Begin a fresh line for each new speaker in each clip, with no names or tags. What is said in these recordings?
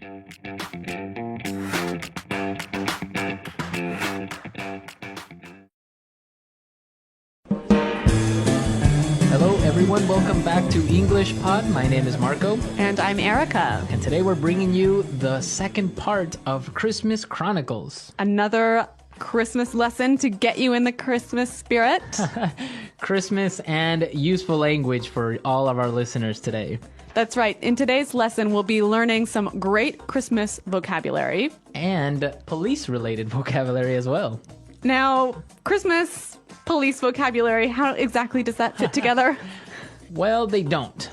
Hello everyone, welcome back to English Pod. My name is Marco.
And I'm Erica.
And today we're bringing you the second part of Christmas Chronicles.
Another Christmas lesson to get you in the Christmas spirit.
Christmas and useful language for all of our listeners today.
That's right. In today's lesson, we'll be learning some great Christmas vocabulary.
And police-related vocabulary as well.
Now, Christmas, police vocabulary, how exactly does that fit together?
Well, they don't.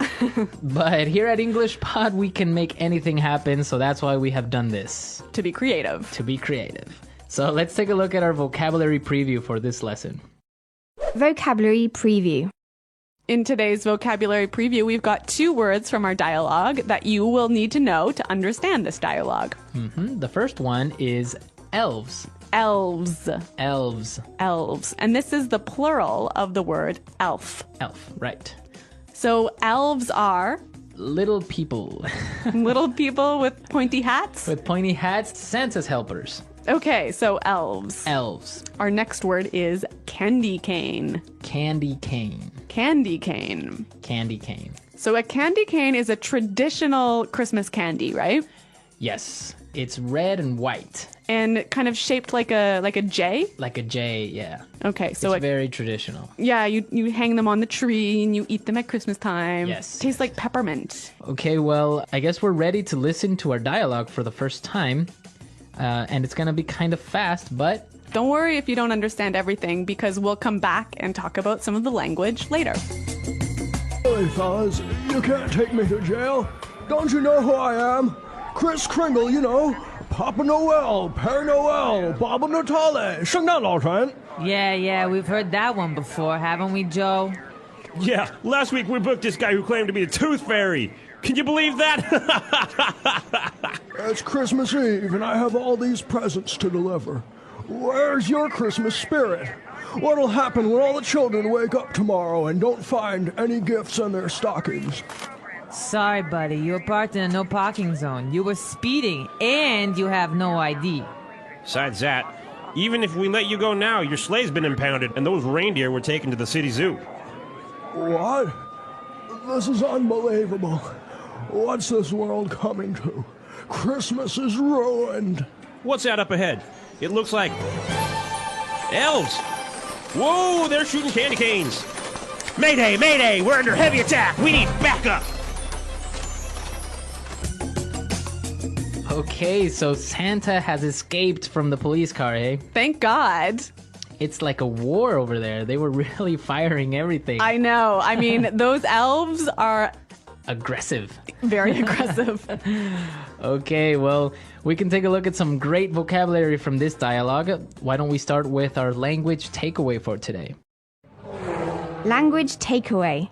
But here at English Pod, we can make anything happen, so that's why we have done this.
To be creative.
To be creative. So let's take a look at our vocabulary preview for this lesson.
Vocabulary preview.
In today's vocabulary preview, we've got 2 words from our dialogue that you will need to know to understand this dialogue.
The first one is elves.
Elves.
Elves.
Elves. And this is the plural of the word elf.
Elf, right.
So elves are
Little people.
little people with pointy hats.
With pointy hats, Santa's helpers.
Okay, so elves.
Elves.
Our next word is candy cane.
Candy cane.
Candy cane.
Candy cane.
So a candy cane is a traditional Christmas candy, right?
Yes. It's red and white.
And kind of shaped like a J?
Like a J, yeah.
Okay, so
it's very traditional.
Yeah, you hang them on the tree and you eat them at Christmas time.
Yes.
Tastes like peppermint.
Okay, well, I guess we're ready to listen to our dialogue for the first time. And it's going to be kind of fast, but
don't worry if you don't understand everything, because we'll come back and talk about some of the language later.
Hey, fellas, you can't take me to jail. Don't you know who I am? Kris Kringle, you know. Papa Noel, Père Noel, Baba Natale, 圣诞老人.
Yeah, we've heard that one before, haven't we, Joe?
Yeah, last week we booked this guy who claimed to be the Tooth Fairy. Can you believe that?
It's Christmas Eve, and I have all these presents to deliver. Where's your Christmas spirit? What'll happen when all the children wake up tomorrow and don't find any gifts in their stockings?
Sorry, buddy, you were parked in a no parking zone. You were speeding, and you have no ID.
Besides that, even if we let you go now, your sleigh's been impounded, and those reindeer were taken to the city zoo.
What? This is unbelievable. What's this world coming to? Christmas is ruined.
What's that up ahead? It looks like elves. Whoa, they're shooting candy canes. Mayday, mayday, we're under heavy attack. We need backup.
okay, so Santa has escaped from the police car, eh?
Thank God.
It's like a war over there. They were really firing everything.
I know. I mean, those elves are
aggressive.
Very aggressive.
Okay, well, we can take a look at some great vocabulary from this dialogue. Why don't we start with our language takeaway for today?
Language takeaway.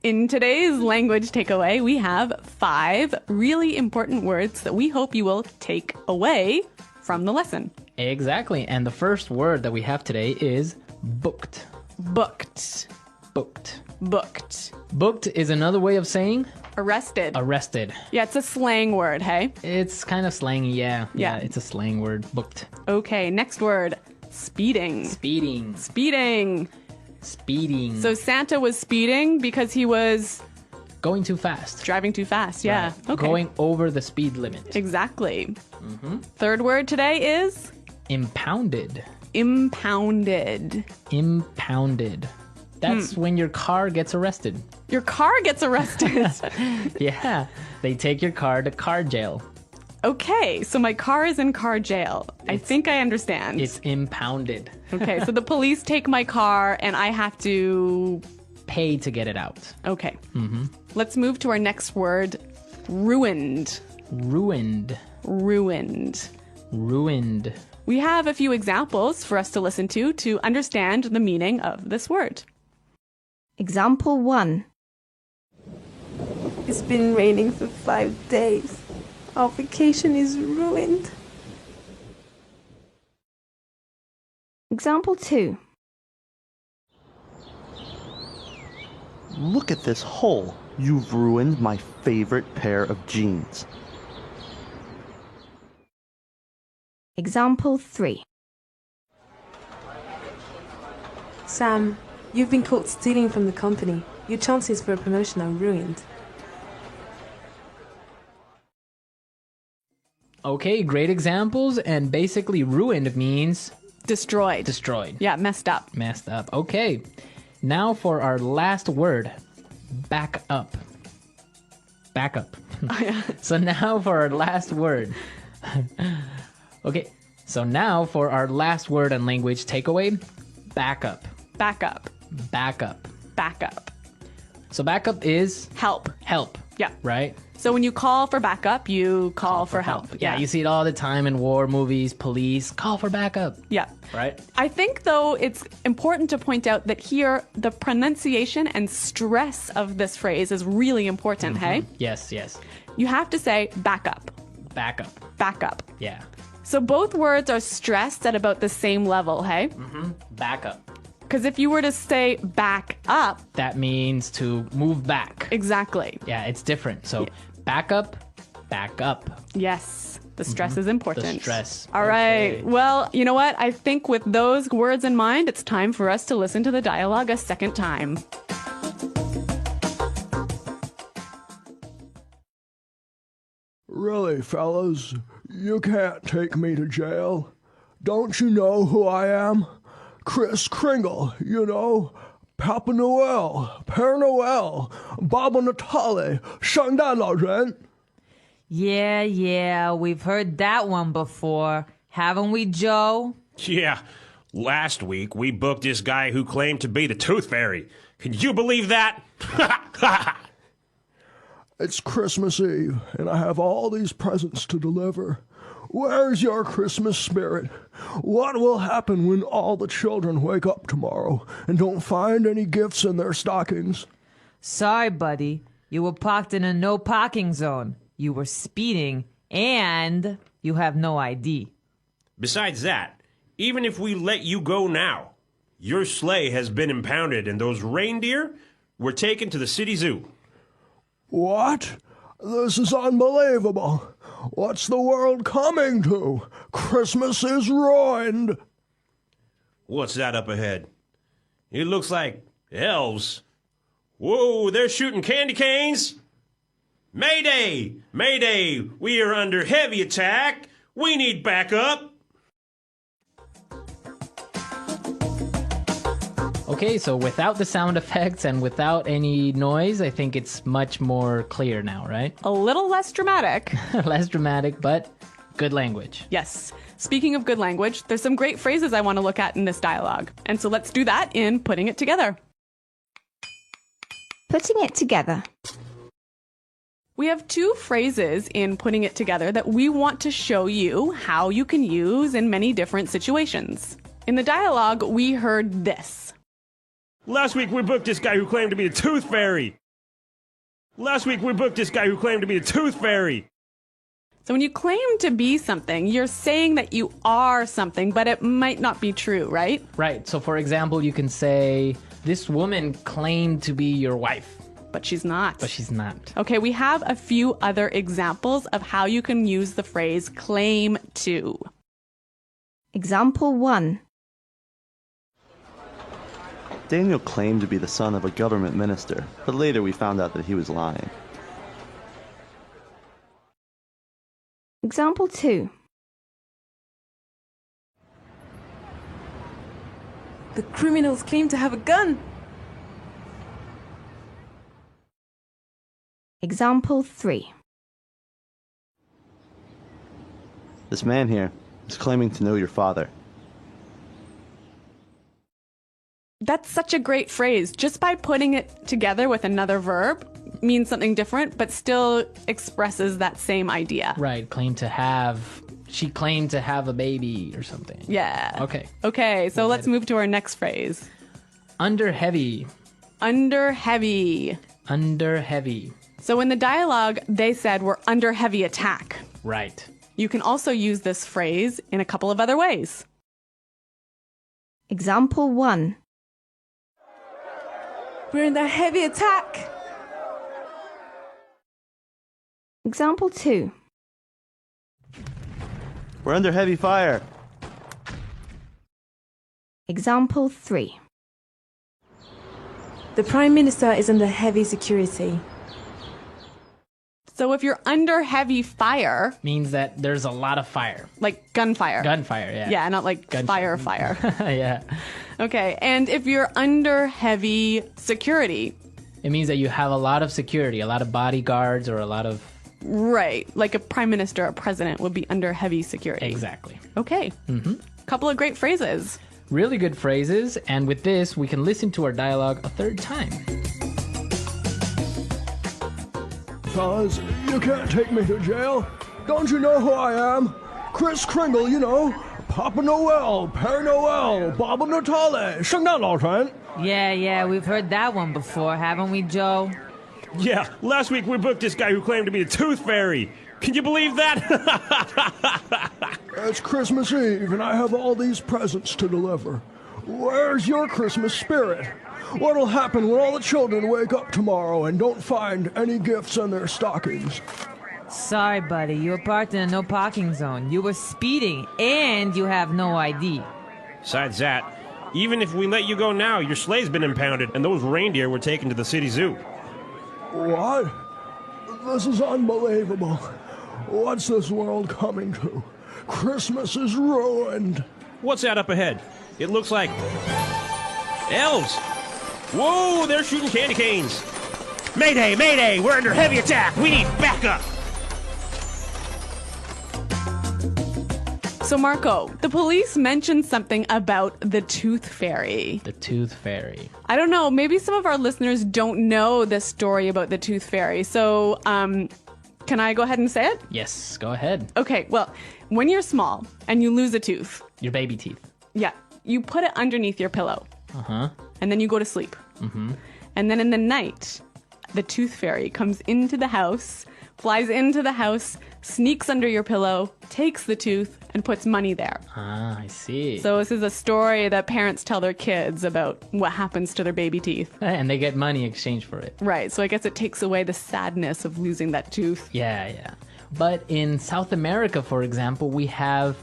In today's language takeaway, we have 5 really important words that we hope you will take away from the lesson.
Exactly, and the first word that we have today is booked.
Booked.
Booked.
Booked.
Booked is another way of saying
Arrested.
arrested.
Yeah, it's a slang word, hey?
It's kind of slangy, yeah.
Yeah.
It's a slang word, booked.
Okay, next word. Speeding.
Speeding.
Speeding.
Speeding.
So Santa was speeding because he was
going too fast.
driving too fast, yeah.
Right.
Okay.
Going over the speed limit.
Exactly. Third word today is
Impounded.
impounded.
Impounded. That's when your car gets arrested.
Your car gets arrested.
Yeah, they take your car to car jail.
Okay, so my car is in car jail. I think I understand.
It's impounded.
Okay, so the police take my car and I have to...
Pay to get it out.
Okay. Let's move to our next word. Ruined.
Ruined.
Ruined.
Ruined.
We have a few examples for us to listen to understand the meaning of this word.
Example 1.
It's been raining for 5 days. Our vacation is ruined.
Example 2.
Look at this hole. You've ruined my favorite pair of jeans.
Example 3.
Sam, you've been caught stealing from the company. Your chances for a promotion are ruined.
Okay, great examples. And basically, ruined means
Destroyed.
destroyed,
Yeah, messed up.
messed up. Okay, now for our last word, back up. Back up. So now for our last word. Okay, so now for our last word and language takeaway, back up.
Back up.
Back up.
Back up.
So backup is
Help.
help,
Yeah.
right?
So when you call for backup, you call for help.
Yeah, you see it all the time in war movies, police, call for backup,
Yeah.
right?
I think, though, it's important to point out that here the pronunciation and stress of this phrase is really important, hey?
Yes, yes.
You have to say backup.
Backup,
Backup.
yeah.
So both words are stressed at about the same level, hey?
Backup.
Because if you were to say back up,
That means to move back.
exactly.
Yeah, it's different. So back up, back up.
Yes, the stress is important.
The stress.
All right.
Okay.
Well, you know what? I think with those words in mind, it's time for us to listen to the dialogue a second time.
Really, fellas, you can't take me to jail. Don't you know who I am? Kris Kringle, you know. Papa Noel, Père Noel, Baba Natale, 圣诞老人.
Yeah, we've heard that one before. Haven't we, Joe?
Yeah. Last week, we booked this guy who claimed to be the Tooth Fairy. Can you believe that?
It's Christmas Eve, and I have all these presents to deliver. Where's your Christmas spirit? What will happen when all the children wake up tomorrow and don't find any gifts in their stockings?
Sorry, buddy. You were parked in a no parking zone. You were speeding, and you have no ID.
Besides that, even if we let you go now, your sleigh has been impounded and those reindeer were taken to the city zoo.
What? This is unbelievable. What's the world coming to? Christmas is ruined.
What's that up ahead? It looks like elves. Whoa, they're shooting candy canes. Mayday! Mayday! We are under heavy attack. We need backup.
Okay, so without the sound effects and without any noise, I think it's much more clear now, right?
A little less dramatic.
Less dramatic, but good language.
Yes. Speaking of good language, there's some great phrases I want to look at in this dialogue. And so let's do that in Putting It Together.
Putting it together.
We have two phrases in Putting It Together that we want to show you how you can use in many different situations. In the dialogue, we heard this.
Last week we booked this guy who claimed to be the Tooth Fairy. Last week we booked this guy who claimed to be the Tooth Fairy.
So when you claim to be something, you're saying that you are something, but it might not be true, right?
Right, so for example, you can say, this woman claimed to be your wife,
But she's not.
but she's not.
Okay, we have a few other examples of how you can use the phrase claim to.
Example 1.
Daniel claimed to be the son of a government minister, but later we found out that he was lying.
Example 2.
The criminals claim to have a gun.
Example 3.
This man here is claiming to know your father.
That's such a great phrase. Just by putting it together with another verb means something different, but still expresses that same idea.
Right, she claimed to have a baby or something.
Yeah.
Okay.
Okay, so let's move to our next phrase.
Under heavy.
Under heavy.
Under heavy.
So in the dialogue, they said we're under heavy attack.
Right.
You can also use this phrase in a couple of other ways.
Example 1.
We're in a heavy attack.
Example 2.
We're under heavy fire.
Example 3.
The Prime Minister is under heavy security.
So if you're under heavy fire,
Means that there's a lot of fire.
like gunfire.
Gunfire, yeah.
Yeah, not like
Gunfire.
fire.
Yeah.
Okay, and if you're under heavy security,
It means that you have a lot of security, a lot of bodyguards, or a lot of...
right, like a prime minister, a president would be under heavy security.
Exactly.
Okay. Couple of great phrases.
Really good phrases, and with this, we can listen to our dialogue a third time.
Fellas, you can't take me to jail. Don't you know who I am? Chris Kringle, you know. Papa Noel, Père Noel, Baba Natale, 圣诞老人.
Yeah, we've heard that one before, haven't we, Joe?
Yeah, last week we booked this guy who claimed to be the Tooth Fairy. Can you believe that?
It's Christmas Eve, and I have all these presents to deliver. Where's your Christmas spirit? What'll happen when all the children wake up tomorrow and don't find any gifts in their stockings?
Sorry, buddy, you were parked in a no parking zone. You were speeding, and you have no ID.
Besides that, even if we let you go now, your sleigh's been impounded, and those reindeer were taken to the city zoo.
What? This is unbelievable. What's this world coming to? Christmas is ruined.
What's that up ahead? It looks like... elves! Whoa, they're shooting candy canes! Mayday, mayday! We're under heavy attack! We need backup!
So, Marco, the police mentioned something about the Tooth Fairy.
The Tooth Fairy.
I don't know, maybe some of our listeners don't know the story about the Tooth Fairy. So, can I go ahead and say it?
Yes, go ahead.
Okay, well, when you're small and you lose a tooth,
Your baby teeth.
yeah, you put it underneath your pillow.
Uh-huh.
And then you go to sleep. And then in the night, the Tooth Fairy comes into the house, flies into the house, sneaks under your pillow, takes the tooth, and puts money there.
Ah, I see.
So this is a story that parents tell their kids about what happens to their baby teeth.
And they get money in exchange for it.
Right, so I guess it takes away the sadness of losing that tooth.
Yeah. But in South America, for example, we have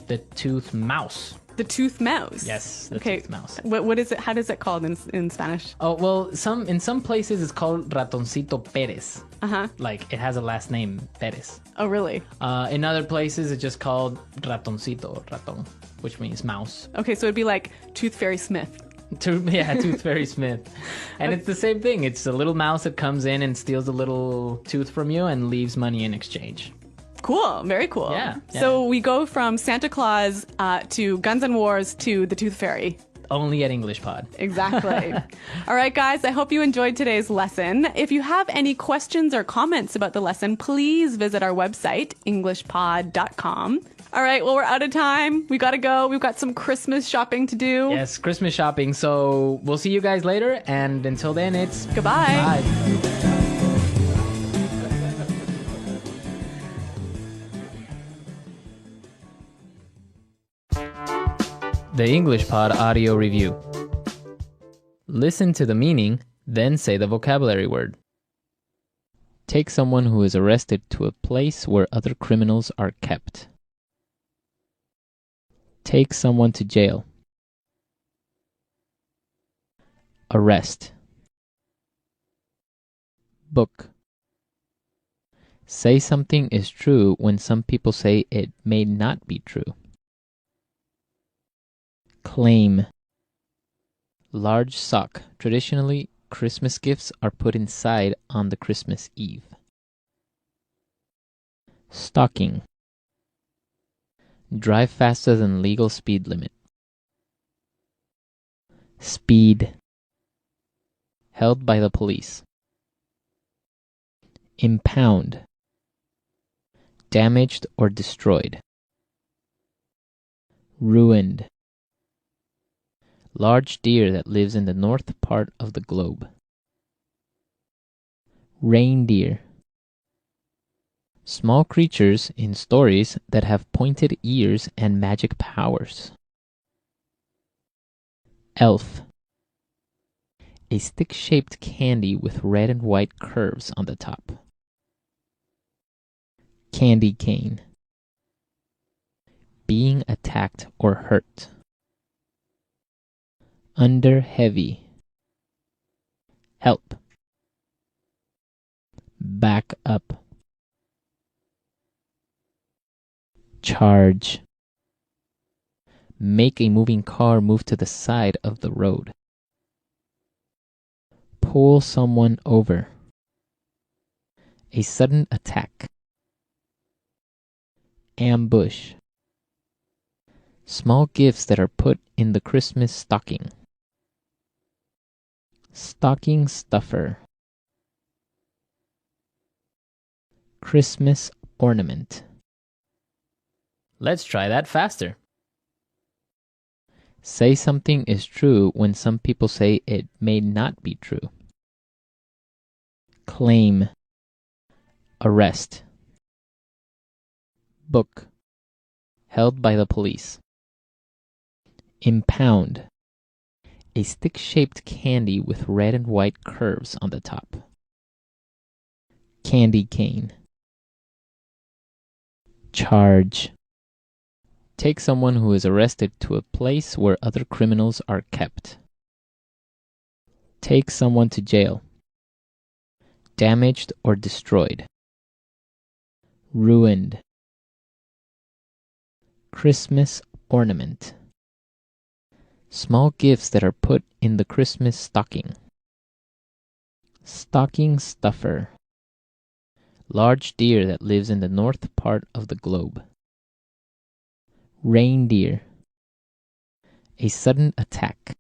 the tooth mouse.
The tooth mouse.
Yes, the
Okay.
tooth mouse.
What is it? How is it called in Spanish?
Oh, well, in some places it's called Ratoncito Pérez.
Uh-huh.
Like, it has a last name, Pérez.
Oh, really?
In other places it's just called Ratoncito, raton, which means mouse.
Okay, so it'd be like Tooth Fairy Smith.
Tooth Fairy Smith. And it's the same thing. It's a little mouse that comes in and steals a little tooth from you and leaves money in exchange.
Cool. Very cool.
Yeah.
So we go from Santa Claus to Guns N' Wars to the Tooth Fairy.
Only at English Pod.
Exactly. All right, guys, I hope you enjoyed today's lesson. If you have any questions or comments about the lesson, please visit our website, englishpod.com. All right, well, we're out of time. We got to go. We've got some Christmas shopping to do.
Yes, Christmas shopping. So we'll see you guys later. And until then, it's
Goodbye.
bye. The English Pod Audio Review. Listen to the meaning, then say the vocabulary word. Take someone who is arrested to a place where other criminals are kept. Take someone to jail. Arrest. Book. Say something is true when some people say it may not be true. Claim. Large sock. Traditionally, Christmas gifts are put inside on the Christmas Eve. Stalking. Drive faster than legal speed limit. Speed. Held by the police. Impound. Damaged or destroyed. Ruined. Large deer that lives in the north part of the globe. Reindeer. Small creatures in stories that have pointed ears and magic powers. Elf. A stick-shaped candy with red and white curves on the top. Candy cane. being attacked or hurt. Under heavy. Help. Back up. Charge. Make a moving car move to the side of the road. Pull someone over. A sudden attack. Ambush. Small gifts that are put in the Christmas stocking. Stocking stuffer. Christmas ornament. Let's try that faster. Say something is true when some people say it may not be true. Claim. Arrest. Book. Held by the police. Impound. A stick-shaped candy with red and white curves on the top. Candy cane. Charge. Take someone who is arrested to a place where other criminals are kept. Take someone to jail. Damaged or destroyed. Ruined. Christmas ornament. Small gifts that are put in the Christmas stocking. Stocking stuffer. Large deer that lives in the north part of the globe. Reindeer. A sudden attack.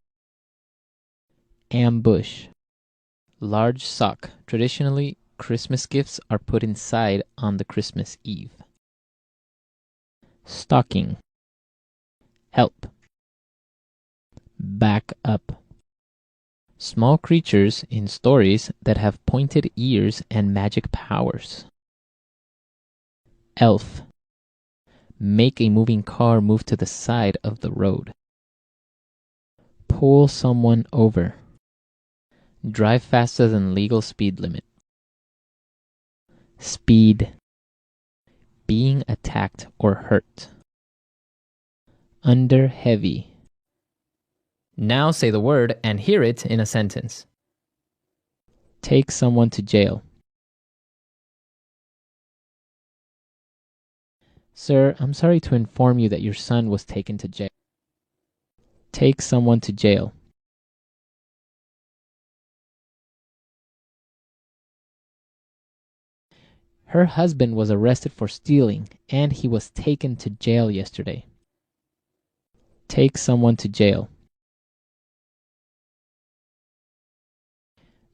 Ambush. Large sock. Traditionally, Christmas gifts are put inside on the Christmas Eve. Stocking. Help. Back up. Small creatures in stories that have pointed ears and magic powers. Elf. Make a moving car move to the side of the road. Pull someone over. Drive faster than legal speed limit. Speed. Being attacked or hurt. Under heavy. Now say the word and hear it in a sentence. Take someone to jail. Sir, I'm sorry to inform you that your son was taken to jail. Take someone to jail. Her husband was arrested for stealing, and he was taken to jail yesterday. Take someone to jail.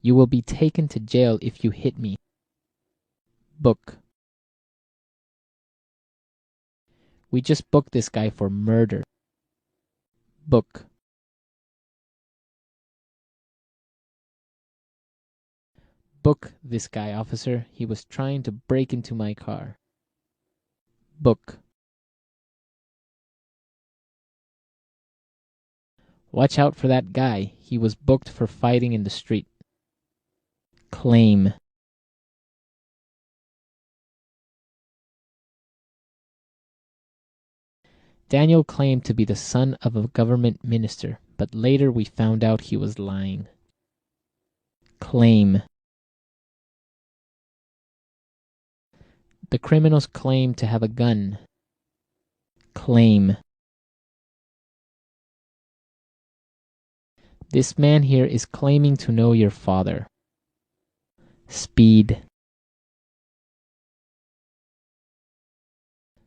You will be taken to jail if you hit me. Book. We just booked this guy for murder. Book. Book this guy, officer. He was trying to break into my car. Book. Watch out for that guy. He was booked for fighting in the street. Claim. Daniel claimed to be the son of a government minister, but later we found out he was lying. Claim. The criminals claim to have a gun. Claim. This man here is claiming to know your father. Speed.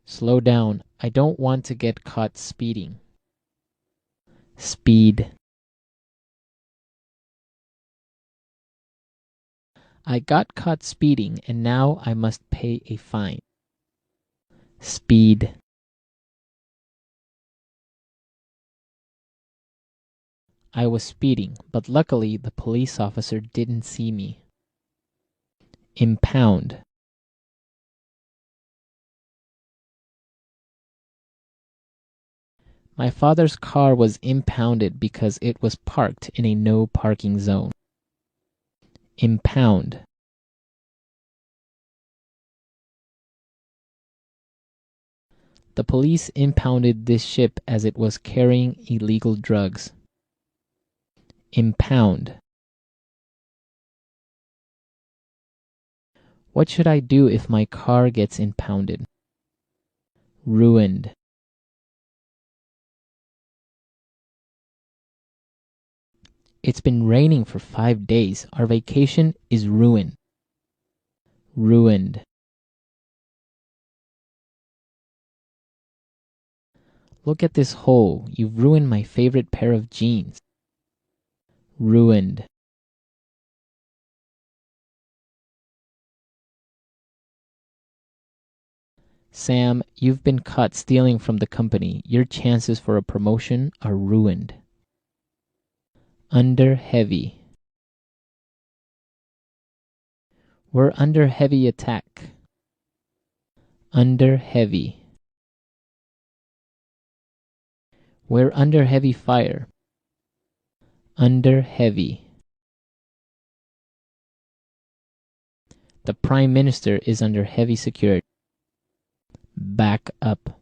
Slow down. I don't want to get caught speeding. Speed. I got caught speeding and now I must pay a fine. Speed. I was speeding, but luckily the police officer didn't see me. Impound. My father's car was impounded because it was parked in a no parking zone. Impound. The police impounded this ship as it was carrying illegal drugs. Impound. What should I do if my car gets impounded? Ruined. It's been raining for 5 days. Our vacation is ruined. Ruined. Look at this hole. You've ruined my favorite pair of jeans. Ruined. Sam, you've been caught stealing from the company. Your chances for a promotion are ruined. Under heavy. We're under heavy attack. Under heavy. We're under heavy fire. Under heavy. The Prime Minister is under heavy security. Back up.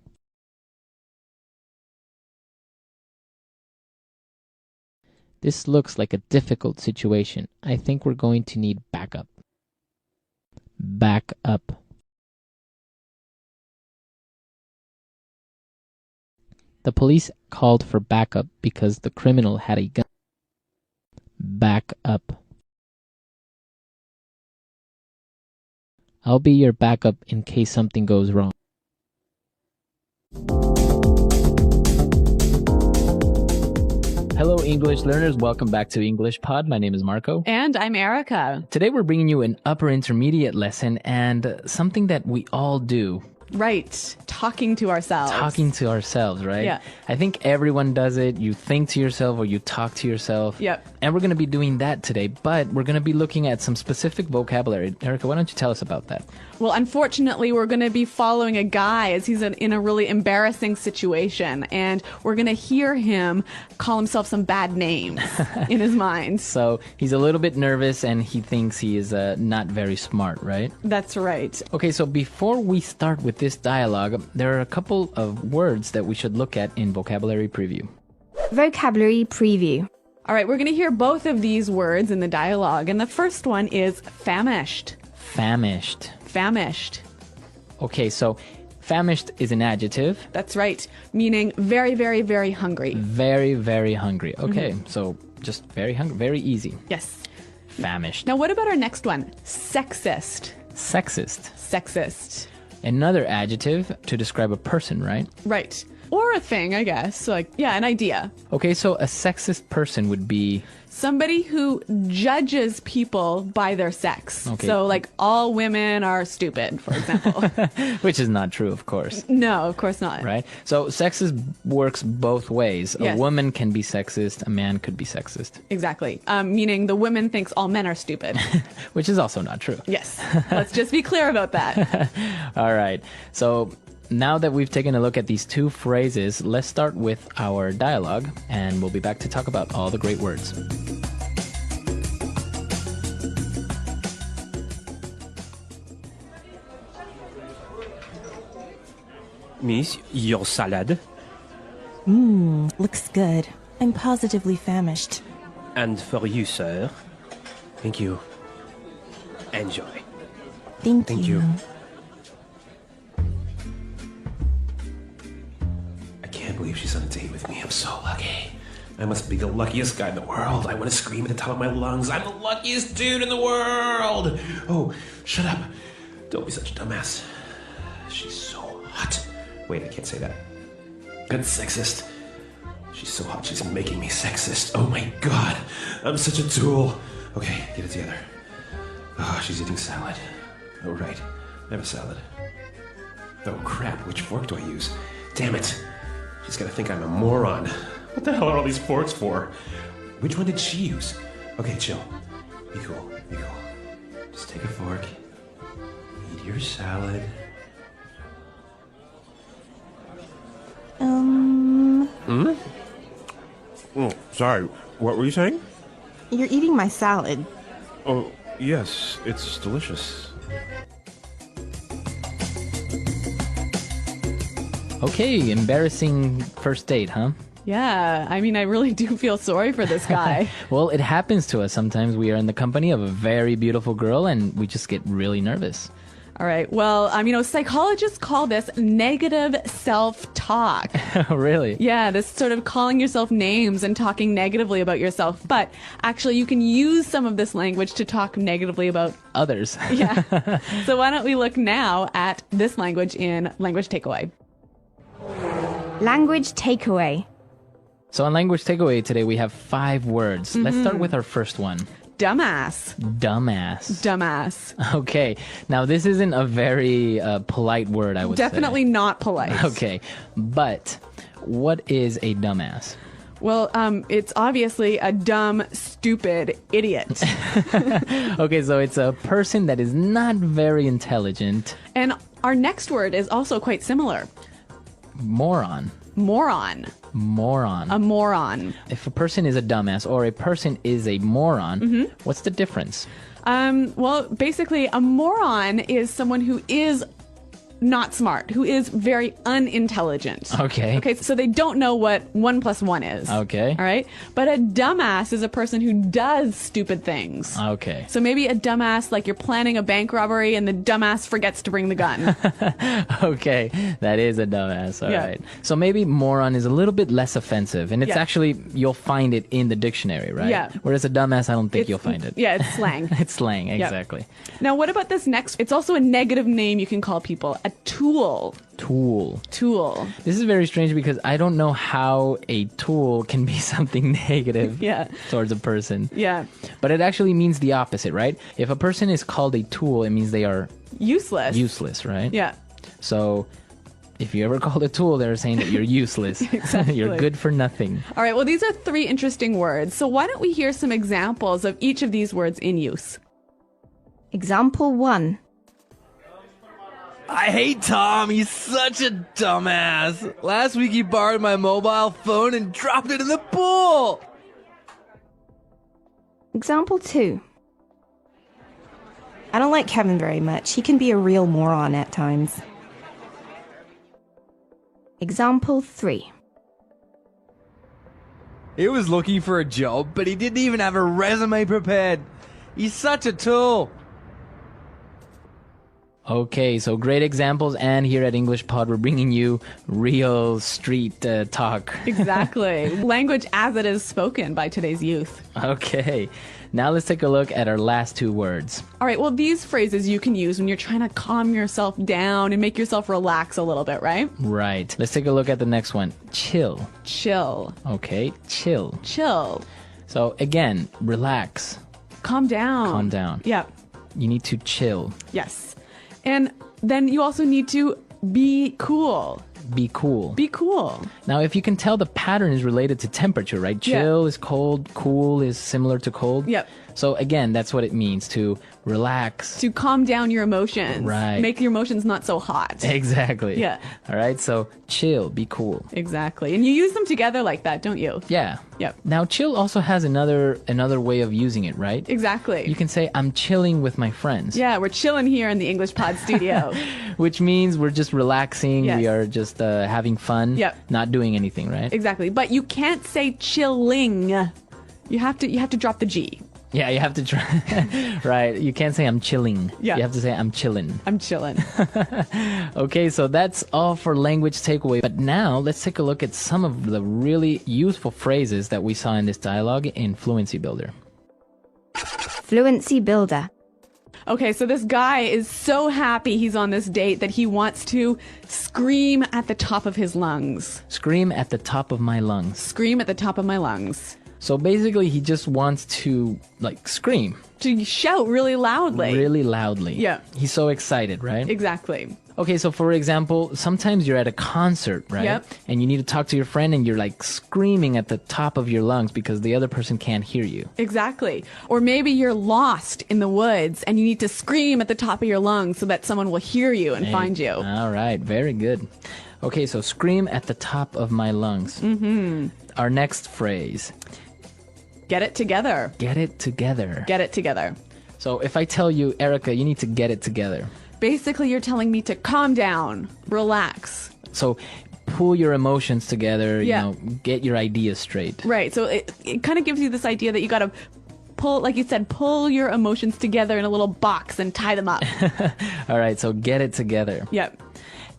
This looks like a difficult situation. I think we're going to need backup. Back up. The police called for backup because the criminal had a gun. Back up. I'll be your backup in case something goes wrong. Hello, English learners. Welcome back to English Pod. My name is Marco.
And I'm Erica.
Today we're bringing you an upper intermediate lesson and something that we all do.
Right. Talking to ourselves.
Talking to ourselves, right?
Yeah.
I think everyone does it. You think to yourself or you talk to yourself.
Yep.
And we're going to be doing that today, but we're going to be looking at some specific vocabulary. Erica, why don't you tell us about that?
Well, unfortunately, we're going to be following a guy as he's in a really embarrassing situation, and we're going to hear him call himself some bad names in his mind.
So he's a little bit nervous and he thinks he is not very smart, right?
That's right.
Okay, so before we start with this dialogue, there are a couple of words that we should look at in vocabulary preview.
Vocabulary preview.
All right, we're going to hear both of these words in the dialogue, and the first one is famished.
Famished.
Famished.
Okay, so famished is an adjective.
That's right, meaning very, very, very hungry.
Very, very hungry. Okay, so just very hungry, very easy.
Yes.
Famished.
Now, what about our next one? Sexist.
Sexist.
Sexist.
Another adjective to describe a person, right?
Right. Or a thing, I guess. Like, yeah, an idea.
Okay, so a sexist person would be...
Somebody who judges people by their sex.
Okay.
So, like, all women are stupid, for example.
Which is not true, of course.
No, of course not.
Right? So sexist works both ways.
Yes.
A woman can be sexist, a man could be sexist.
Exactly. Meaning the woman thinks all men are stupid.
Which is also not true.
Yes. Let's just be clear about that.
All right. So now that we've taken a look at these two phrases, let's start with our dialogue, and we'll be back to talk about all the great words.
Miss, your salad.
Looks good. I'm positively famished.
And for you, sir. Thank you. Enjoy.
Thank
you. I can't believe she's on a date with me. I'm so lucky. I must be the luckiest guy in the world. I want to scream at the top of my lungs. I'm the luckiest dude in the world. Oh, shut up. Don't be such a dumbass. She's so hot. Wait, I can't say that. That's sexist. She's so hot, she's making me sexist. Oh my god. I'm such a tool. Okay, get it together. Oh, she's eating salad. Oh, right. I have a salad. Oh, crap. Which fork do I use? Damn it. She's gonna think I'm a moron. What the hell are all these forks for? Which one did she use? Okay, chill. Be cool. Be cool. Just take a fork. Eat your salad. Oh, sorry. What were you saying?
You're eating my salad.
Oh, yes. It's delicious.
Okay, embarrassing first date, huh?
Yeah, I mean, I really do feel sorry for this guy.
Well, it happens to us. Sometimes we are in the company of a very beautiful girl and we just get really nervous.
All right. Well, psychologists call this negative self-talk.
Really?
Yeah, this sort of calling yourself names and talking negatively about yourself. But actually, you can use some of this language to talk negatively about
others.
Yeah. So why don't we look now at this language in Language Takeaway.
Language takeaway.
So on Language Takeaway today, we have 5 words. Let's start with our first one.
Dumbass.
Dumbass.
Dumbass.
Okay. Now, this isn't a very polite word, I would say.
Definitely not polite.
Okay. But what is a dumbass?
Well, it's obviously a dumb, stupid idiot.
Okay, so it's a person that is not very intelligent.
And our next word is also quite similar.
Moron.
Moron.
Moron.
A moron.
If a person is a dumbass or a person is a moron, what's the difference?
Well, basically, a moron is someone who is not smart, who is very unintelligent.
Okay.
Okay, so they don't know what 1 + 1 is.
Okay.
All right? But a dumbass is a person who does stupid things.
Okay.
So maybe a dumbass, like you're planning a bank robbery and the dumbass forgets to bring the gun.
Okay, that is a dumbass. All
Yeah.
right. So maybe moron is a little bit less offensive, and it's
Yeah.
actually, you'll find it in the dictionary, right?
Yeah.
Whereas a dumbass, I don't think you'll find it.
Yeah, it's slang.
It's slang, exactly.
Now, what about this next? It's also a negative name you can call people. A tool.
Tool.
Tool.
This is very strange because I don't know how a tool can be something negative
Yeah.
towards a person.
Yeah.
But it actually means the opposite, right? If a person is called a tool, it means they are
Useless.
useless, right?
Yeah.
So if you ever called a tool, they're saying that you're useless.
Exactly.
You're good for nothing.
All right, well, these are 3 interesting words. So why don't we hear some examples of each of these words in use?
Example 1.
I hate Tom. He's such a dumbass. Last week he borrowed my mobile phone and dropped it in the pool.
Example 2.
I don't like Kevin very much. He can be a real moron at times.
Example 3.
He was looking for a job, but he didn't even have a resume prepared. He's such a tool.
Okay, so great examples, and here at English Pod, we're bringing you real street talk.
Exactly. Language as it is spoken by today's youth.
Okay, now let's take a look at our last 2 words.
All right, well, these phrases you can use when you're trying to calm yourself down and make yourself relax a little bit, right?
Right. Let's take a look at the next one. Chill.
Chill.
Okay, chill.
Chill.
So again, relax.
Calm down.
Calm down.
Yeah.
You need to chill.
Yes. And then you also need to be cool.
Be cool.
Be cool.
Now, if you can tell, the pattern is related to temperature, right? Chill is cold, cool is similar to cold.
Yep.
So again, that's what it means, to relax.
To calm down your emotions.
Right.
Make your emotions not so hot.
Exactly.
Yeah.
All right, so chill, be cool.
Exactly. And you use them together like that, don't you?
Yeah.
Yep.
Now, chill also has another way of using it, right?
Exactly.
You can say, I'm chilling with my friends.
Yeah, we're chilling here in the English Pod studio.
Which means we're just relaxing.
Yes.
We are just having fun.
Yep.
Not doing anything, right?
Exactly. But you can't say chilling. You have to drop the G.
Yeah, you have to try. Right. You can't say I'm chilling.
Yeah.
You have to say I'm chilling.
I'm chilling.
Okay, so that's all for language takeaway. But now let's take a look at some of the really useful phrases that we saw in this dialogue in Fluency Builder.
Fluency builder.
Okay, so this guy is so happy he's on this date that he wants to scream at the top of his lungs.
Scream at the top of my lungs.
Scream at the top of my lungs.
So basically, he just wants to, scream.
To shout really loudly.
Really loudly.
Yeah.
He's so excited, right?
Exactly.
Okay, so for example, sometimes you're at a concert, right?
Yep.
And you need to talk to your friend and you're screaming at the top of your lungs because the other person can't hear you.
Exactly. Or maybe you're lost in the woods and you need to scream at the top of your lungs so that someone will hear you and find you.
All right, very good. Okay, so scream at the top of my lungs.
Mm-hmm.
Our next phrase.
Get it together.
Get it together.
Get it together.
So if I tell you, Erica, you need to get it together.
Basically, you're telling me to calm down, relax.
So pull your emotions together,
Yeah.
you know, get your ideas straight.
Right. So it kind of gives you this idea that you got to pull, like you said, pull your emotions together in a little box and tie them up.
All right, so get it together.
Yep.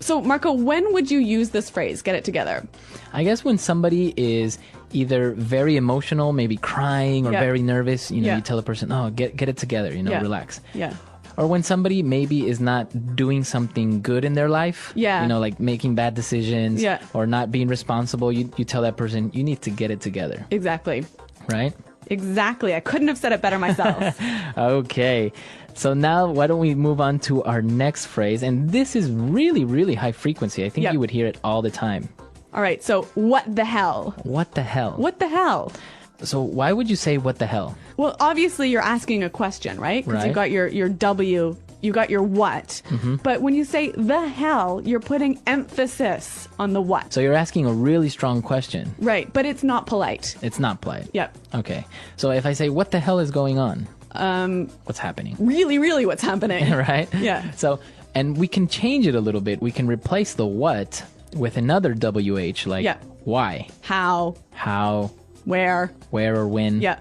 So, Marco, when would you use this phrase, get it together?
I guess when somebody is either very emotional, maybe crying or
Yeah.
very nervous, you know,
Yeah.
you tell a person, oh, get it together, you know,
Yeah.
relax.
Yeah.
Or when somebody maybe is not doing something good in their life,
Yeah.
you know, like making bad decisions
Yeah.
or not being responsible, you tell that person, you need to get it together,
Exactly.
right?
Exactly. I couldn't have said it better myself.
Okay. So now why don't we move on to our next phrase? And this is really, really high frequency. I think
Yep.
you would hear it all the time.
All right. So, what the hell?
What the hell?
What the hell?
So why would you say what the hell?
Well, obviously you're asking a question, right? Because
Right.
you got your W, you got your what. But when you say the hell, you're putting emphasis on the what.
So you're asking a really strong question.
Right, but it's not polite.
It's not polite.
Yep.
Okay. So if I say, what the hell is going on? What's happening?
Really, really what's happening.
Right?
Yeah.
So, and we can change it a little bit. We can replace the what with another WH, like
Yeah.
why,
How,
how,
where.
where, or when.
Yeah.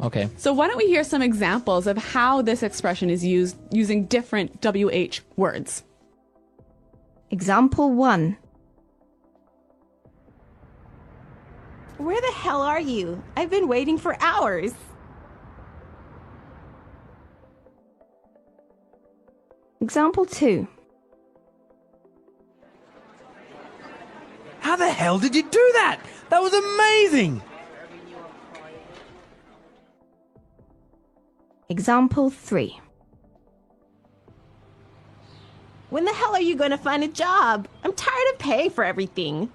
Okay.
So why don't we hear some examples of how this expression is used using different WH words?
Example 1.
Where the hell are you? I've been waiting for hours.
Example 2.
How the hell did you do that? That was amazing!
Example 3.
When the hell are you going to find a job? I'm tired of paying for everything.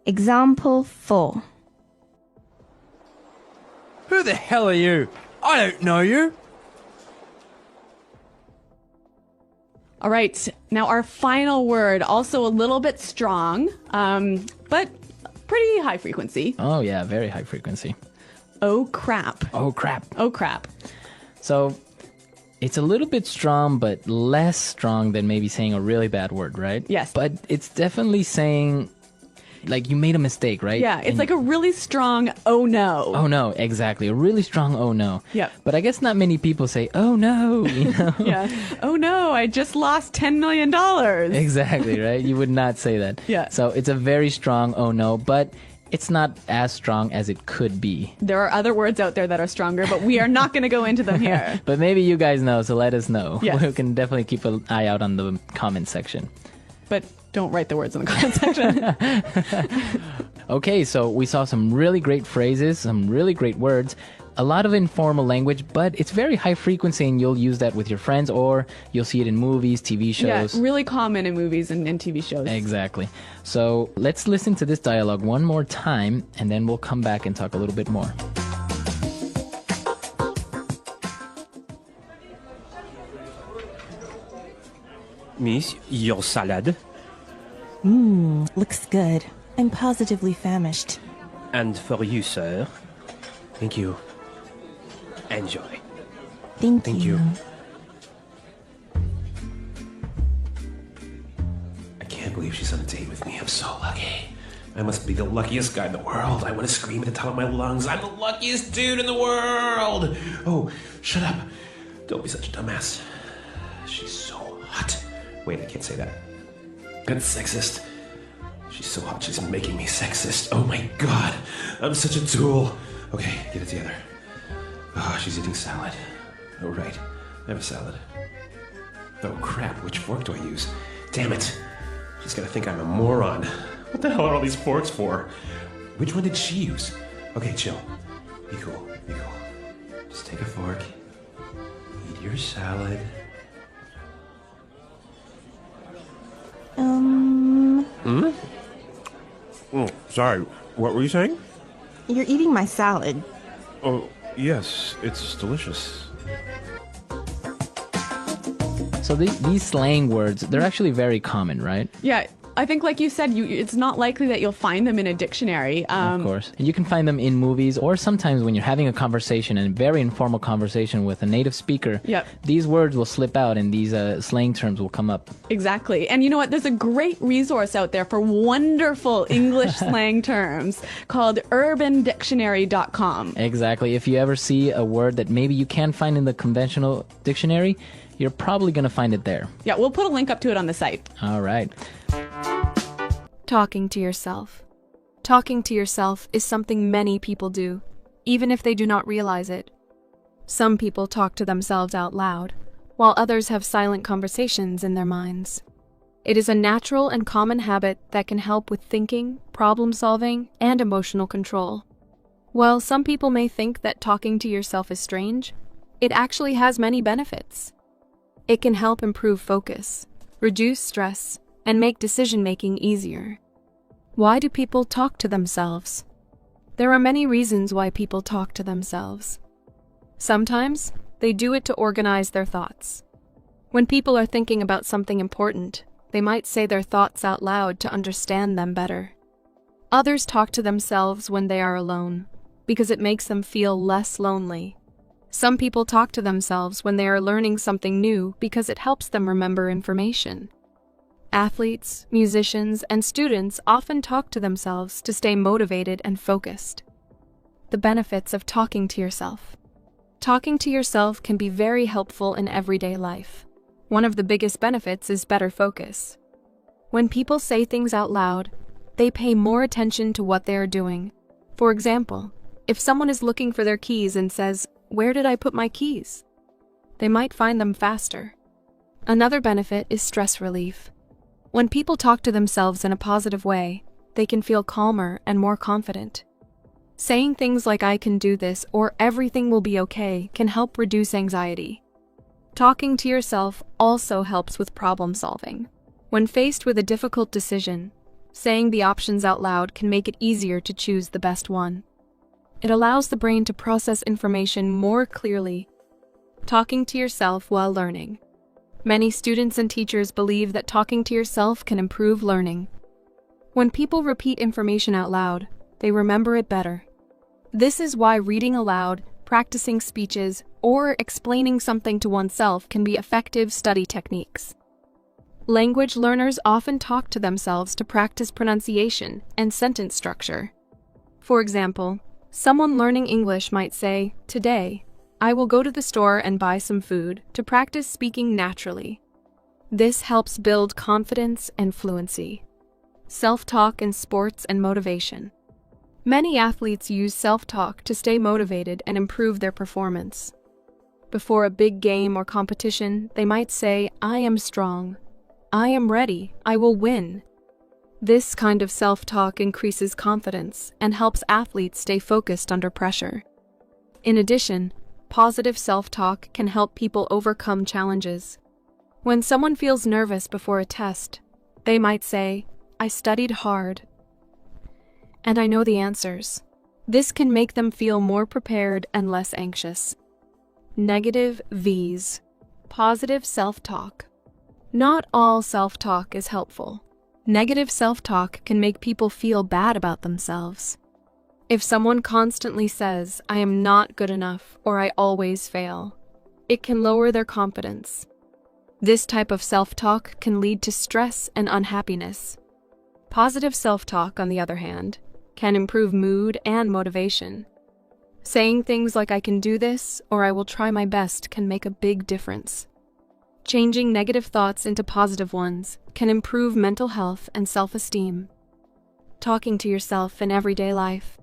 Example 4.
Who the hell are you? I don't know you.
All right. Now our final word, also a little bit strong, but pretty high frequency.
Oh yeah, very high frequency.
Oh crap.
Oh crap.
Oh crap.
So it's a little bit strong, but less strong than maybe saying a really bad word, right?
Yes.
But it's definitely saying, like, you made a mistake, right?
Yeah, it's
And-
like a really strong oh no.
Oh no, exactly. A really strong oh no.
Yep.
But I guess not many people say, oh no, you know?
Yeah. Oh no, I just lost $10 million.
Exactly, right? You would not say that.
Yeah.
So it's a very strong oh no, but it's not as strong as it could be.
There are other words out there that are stronger, but we are not going to go into them here.
But maybe you guys know, so let us know.
Yes.
We can definitely keep an eye out on the comment section.
But don't write the words in the comment section.
Okay, so we saw some really great phrases, some really great words, a lot of informal language, but it's very high frequency and you'll use that with your friends or you'll see it in movies, TV shows.
Yeah, really common in movies and TV shows.
Exactly. So let's listen to this dialogue one more time and then we'll come back and talk a little bit more.
Miss, your salad.
Looks good. I'm positively famished.
And for you, sir.
Thank you.
Enjoy.
Thank you.
I can't believe she's on a date with me. I'm so lucky. I must be the luckiest guy in the world. I want to scream at the top of my lungs. I'm the luckiest dude in the world. Oh, shut up. Don't be such a dumbass. She's so hot. Wait, I can't say that. That's sexist. She's so hot, she's making me sexist. Oh my god. I'm such a tool. Okay, get it together. Oh, she's eating salad. Oh, right. I have a salad. Oh, crap. Which fork do I use? Damn it. She's gonna think I'm a moron. What the hell are all these forks for? Which one did she use? Okay, chill. Be cool. Be cool. Just take a fork. Eat your salad. Oh, sorry. What were you saying?
You're eating my salad.
Oh, yes. It's delicious.
So these slang words, they're actually very common, right?
Yeah, I think, like you said, it's not likely that you'll find them in a dictionary.
Of course. And you can find them in movies, or sometimes when you're having a conversation, a very informal conversation with a native speaker,
Yep.
these words will slip out and these slang terms will come up.
Exactly. And you know what? There's a great resource out there for wonderful English slang terms called urbandictionary.com.
Exactly. If you ever see a word that maybe you can't find in the conventional dictionary, you're probably going to find it there.
Yeah, we'll put a link up to it on the site.
All right.
Talking to yourself. Talking to yourself is something many people do, even if they do not realize it. Some people talk to themselves out loud, while others have silent conversations in their minds. It is a natural and common habit that can help with thinking, problem solving, and emotional control. While some people may think that talking to yourself is strange, it actually has many benefits. It can help improve focus, reduce stress, and make decision-making easier. Why do people talk to themselves? There are many reasons why people talk to themselves. Sometimes, they do it to organize their thoughts. When people are thinking about something important, they might say their thoughts out loud to understand them better. Others talk to themselves when they are alone, because it makes them feel less lonely. Some people talk to themselves when they are learning something new because it helps them remember information. Athletes, musicians, and students often talk to themselves to stay motivated and focused. The benefits of talking to yourself. Talking to yourself can be very helpful in everyday life. One of the biggest benefits is better focus. When people say things out loud, they pay more attention to what they are doing. For example, if someone is looking for their keys and says, "Where did I put my keys?" they might find them faster. Another benefit is stress relief. When people talk to themselves in a positive way, they can feel calmer and more confident. Saying things like "I can do this" or "everything will be okay" can help reduce anxiety. Talking to yourself also helps with problem solving. When faced with a difficult decision, saying the options out loud can make it easier to choose the best one. It allows the brain to process information more clearly. Talking to yourself while learning. Many students and teachers believe that talking to yourself can improve learning. When people repeat information out loud, they remember it better. This is why reading aloud, practicing speeches, or explaining something to oneself can be effective study techniques. Language learners often talk to themselves to practice pronunciation and sentence structure. For example, someone learning English might say, "Today, I will go to the store and buy some food" to practice speaking naturally. This helps build confidence and fluency. Self-talk in sports and motivation. Many athletes use self-talk to stay motivated and improve their performance. Before a big game or competition, they might say, "I am strong. I am ready. I will win." This kind of self-talk increases confidence and helps athletes stay focused under pressure. In addition, positive self-talk can help people overcome challenges. When someone feels nervous before a test, they might say, "I studied hard, and I know the answers." This can make them feel more prepared and less anxious. Negative V's. Positive self-talk. Not all self-talk is helpful. Negative self-talk can make people feel bad about themselves. If someone constantly says, "I am not good enough" or "I always fail," it can lower their confidence. This type of self-talk can lead to stress and unhappiness. Positive self-talk, on the other hand, can improve mood and motivation. Saying things like "I can do this" or "I will try my best" can make a big difference. Changing negative thoughts into positive ones can improve mental health and self-esteem. Talking to yourself in everyday life.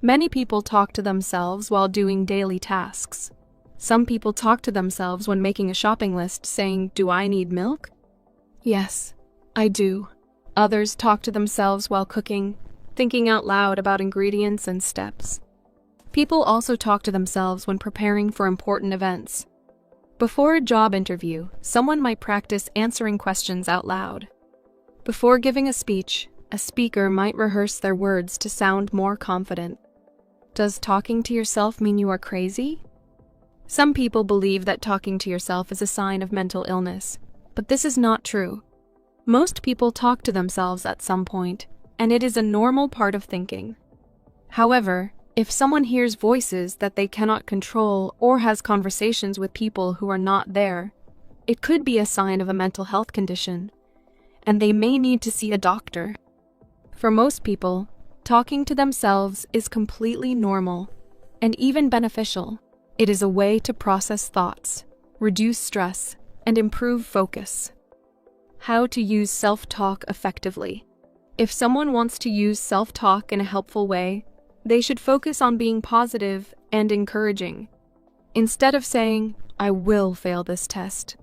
Many people talk to themselves while doing daily tasks. Some people talk to themselves when making a shopping list, saying, "Do I need milk?" "Yes, I do." Others talk to themselves while cooking, thinking out loud about ingredients and steps. People also talk to themselves when preparing for important events. Before a job interview, someone might practice answering questions out loud. Before giving a speech, a speaker might rehearse their words to sound more confident. Does talking to yourself mean you are crazy? Some people believe that talking to yourself is a sign of mental illness, but this is not true. Most people talk to themselves at some point, and it is a normal part of thinking. However, if someone hears voices that they cannot control or has conversations with people who are not there, it could be a sign of a mental health condition, and they may need to see a doctor. For most people, talking to themselves is completely normal and even beneficial. It is a way to process thoughts, reduce stress, and improve focus. How to use self-talk effectively. If someone wants to use self-talk in a helpful way, they should focus on being positive and encouraging. Instead of saying, "I will fail this test,"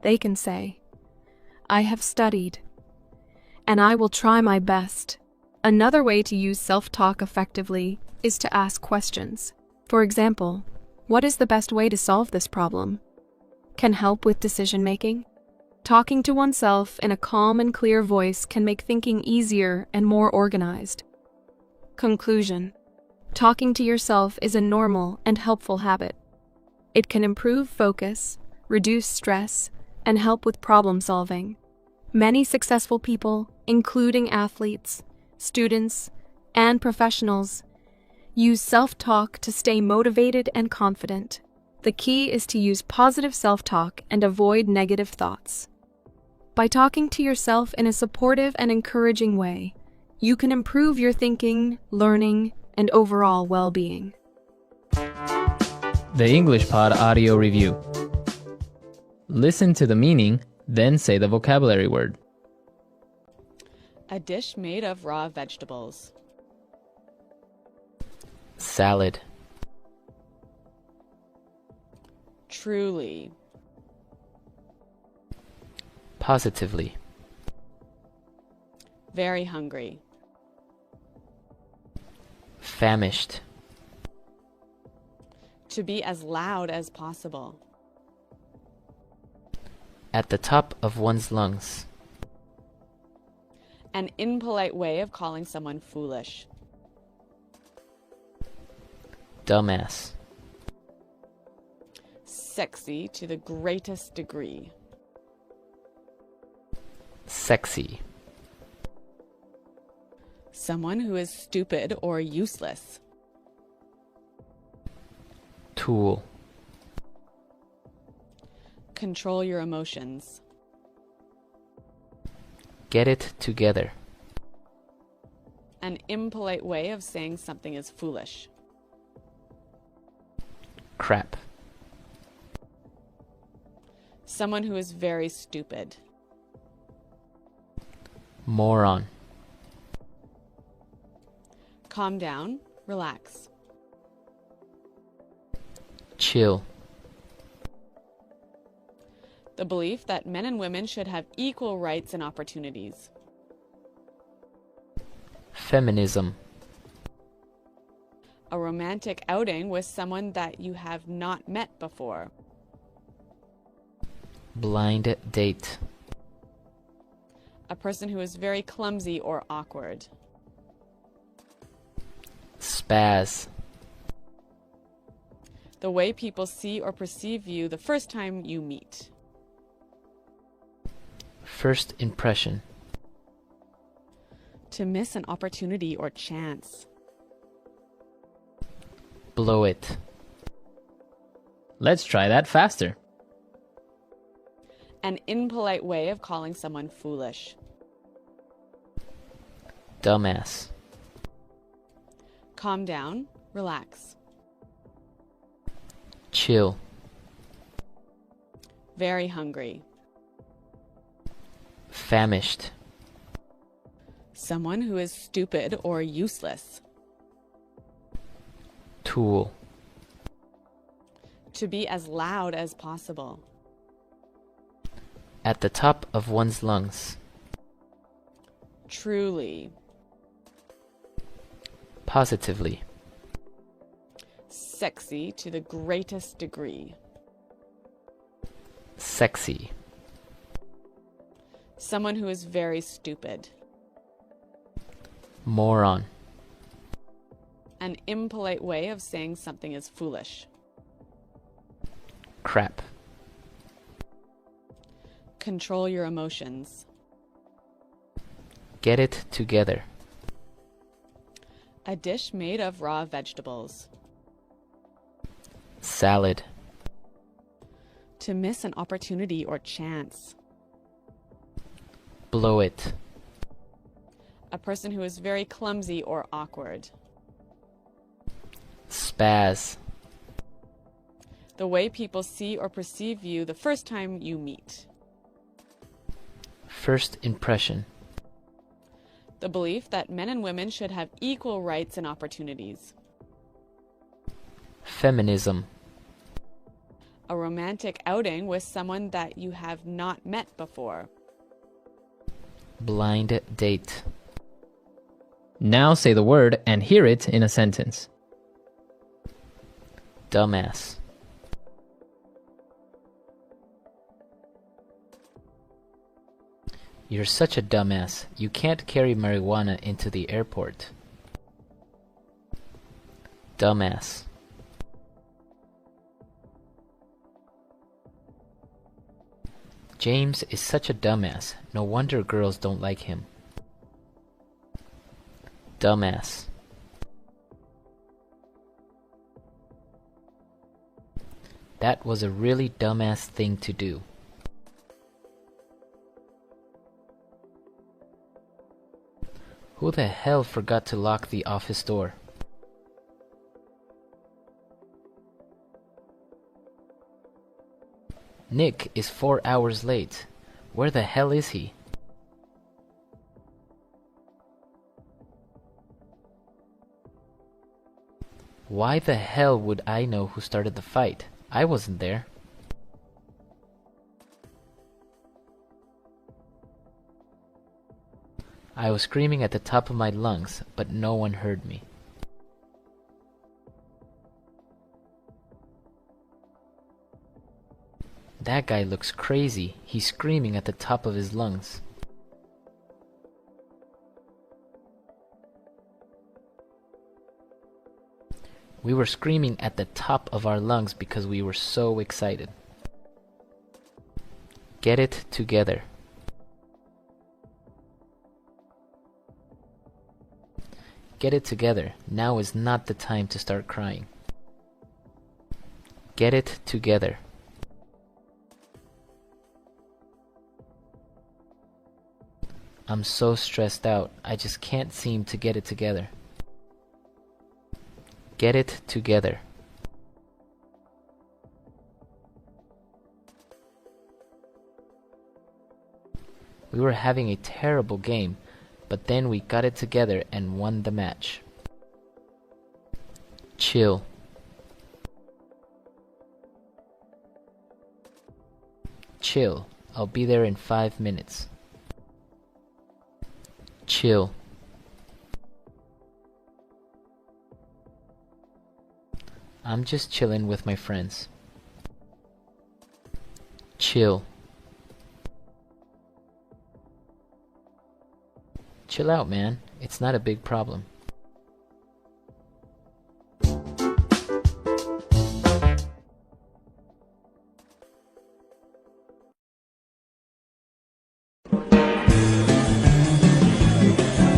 they can say, "I have studied, and I will try my best." Another way to use self-talk effectively is to ask questions. For example, what is the best way to solve this problem? Can help with decision-making? Talking to oneself in a calm and clear voice can make thinking easier and more organized. Conclusion. Talking to yourself is a normal and helpful habit. It can improve focus, reduce stress, and help with problem solving. Many successful people, including athletes, students, and professionals, use self-talk to stay motivated and confident. The key is to use positive self-talk and avoid negative thoughts. By talking to yourself in a supportive and encouraging way, you can improve your thinking, learning, and overall well-being.
The English Pod Audio Review. Listen to the meaning, then say the vocabulary word.
A dish made of raw vegetables.
Salad.
Truly.
Positively.
Very hungry.
Famished.
To be as loud as possible.
At the top of one's lungs.
An impolite way of calling someone foolish.
Dumbass.
Sexy to the greatest degree.
Sexy.
Someone who is stupid or useless.
Tool.
Control your emotions.
Get it together.
An impolite way of saying something is foolish.
Crap.
Someone who is very stupid.
Moron.
Calm down, relax.
Chill.
The belief that men and women should have equal rights and opportunities.
Feminism.
A romantic outing with someone that you have not met before.
Blind date.
A person who is very clumsy or awkward.
Spaz.
The way people see or perceive you the first time you meet.
First impression.
To miss an opportunity or chance.
Blow it. Let's try that faster.
An impolite way of calling someone foolish.
Dumbass.
Calm down, relax.
Chill.
Very hungry.
Famished.
Someone who is stupid or useless.
Tool.
To be as loud as possible.
At the top of one's lungs.
Truly.
Positively.
Sexy to the greatest degree.
Sexy.
Someone who is very stupid.
Moron.
An impolite way of saying something is foolish.
Crap.
Control your emotions.
Get it together.
A dish made of raw vegetables.
Salad.
To miss an opportunity or chance.
Blow it.
A person who is very clumsy or awkward.
Spaz.
The way people see or perceive you the first time you meet.
First impression.
The belief that men and women should have equal rights and opportunities.
Feminism.
A romantic outing with someone that you have not met before.
Blind date. Now say the word and hear it in a sentence. Dumbass. You're such a dumbass. You can't carry marijuana into the airport. Dumbass. James is such a dumbass. No wonder girls don't like him. Dumbass. That was a really dumbass thing to do. Who the hell forgot to lock the office door? Nick is 4 hours late. Where the hell is he? Why the hell would I know who started the fight? I wasn't there. I was screaming at the top of my lungs, but no one heard me. That guy looks crazy. He's screaming at the top of his lungs. We were screaming at the top of our lungs because we were so excited. Get it together. Get it together. Now is not the time to start crying. Get it together. I'm so stressed out. I just can't seem to get it together. Get it together. We were having a terrible game, but then we got it together and won the match. Chill. Chill. I'll be there in 5 minutes. Chill. I'm just chilling with my friends. Chill. Chill out, man. It's not a big problem.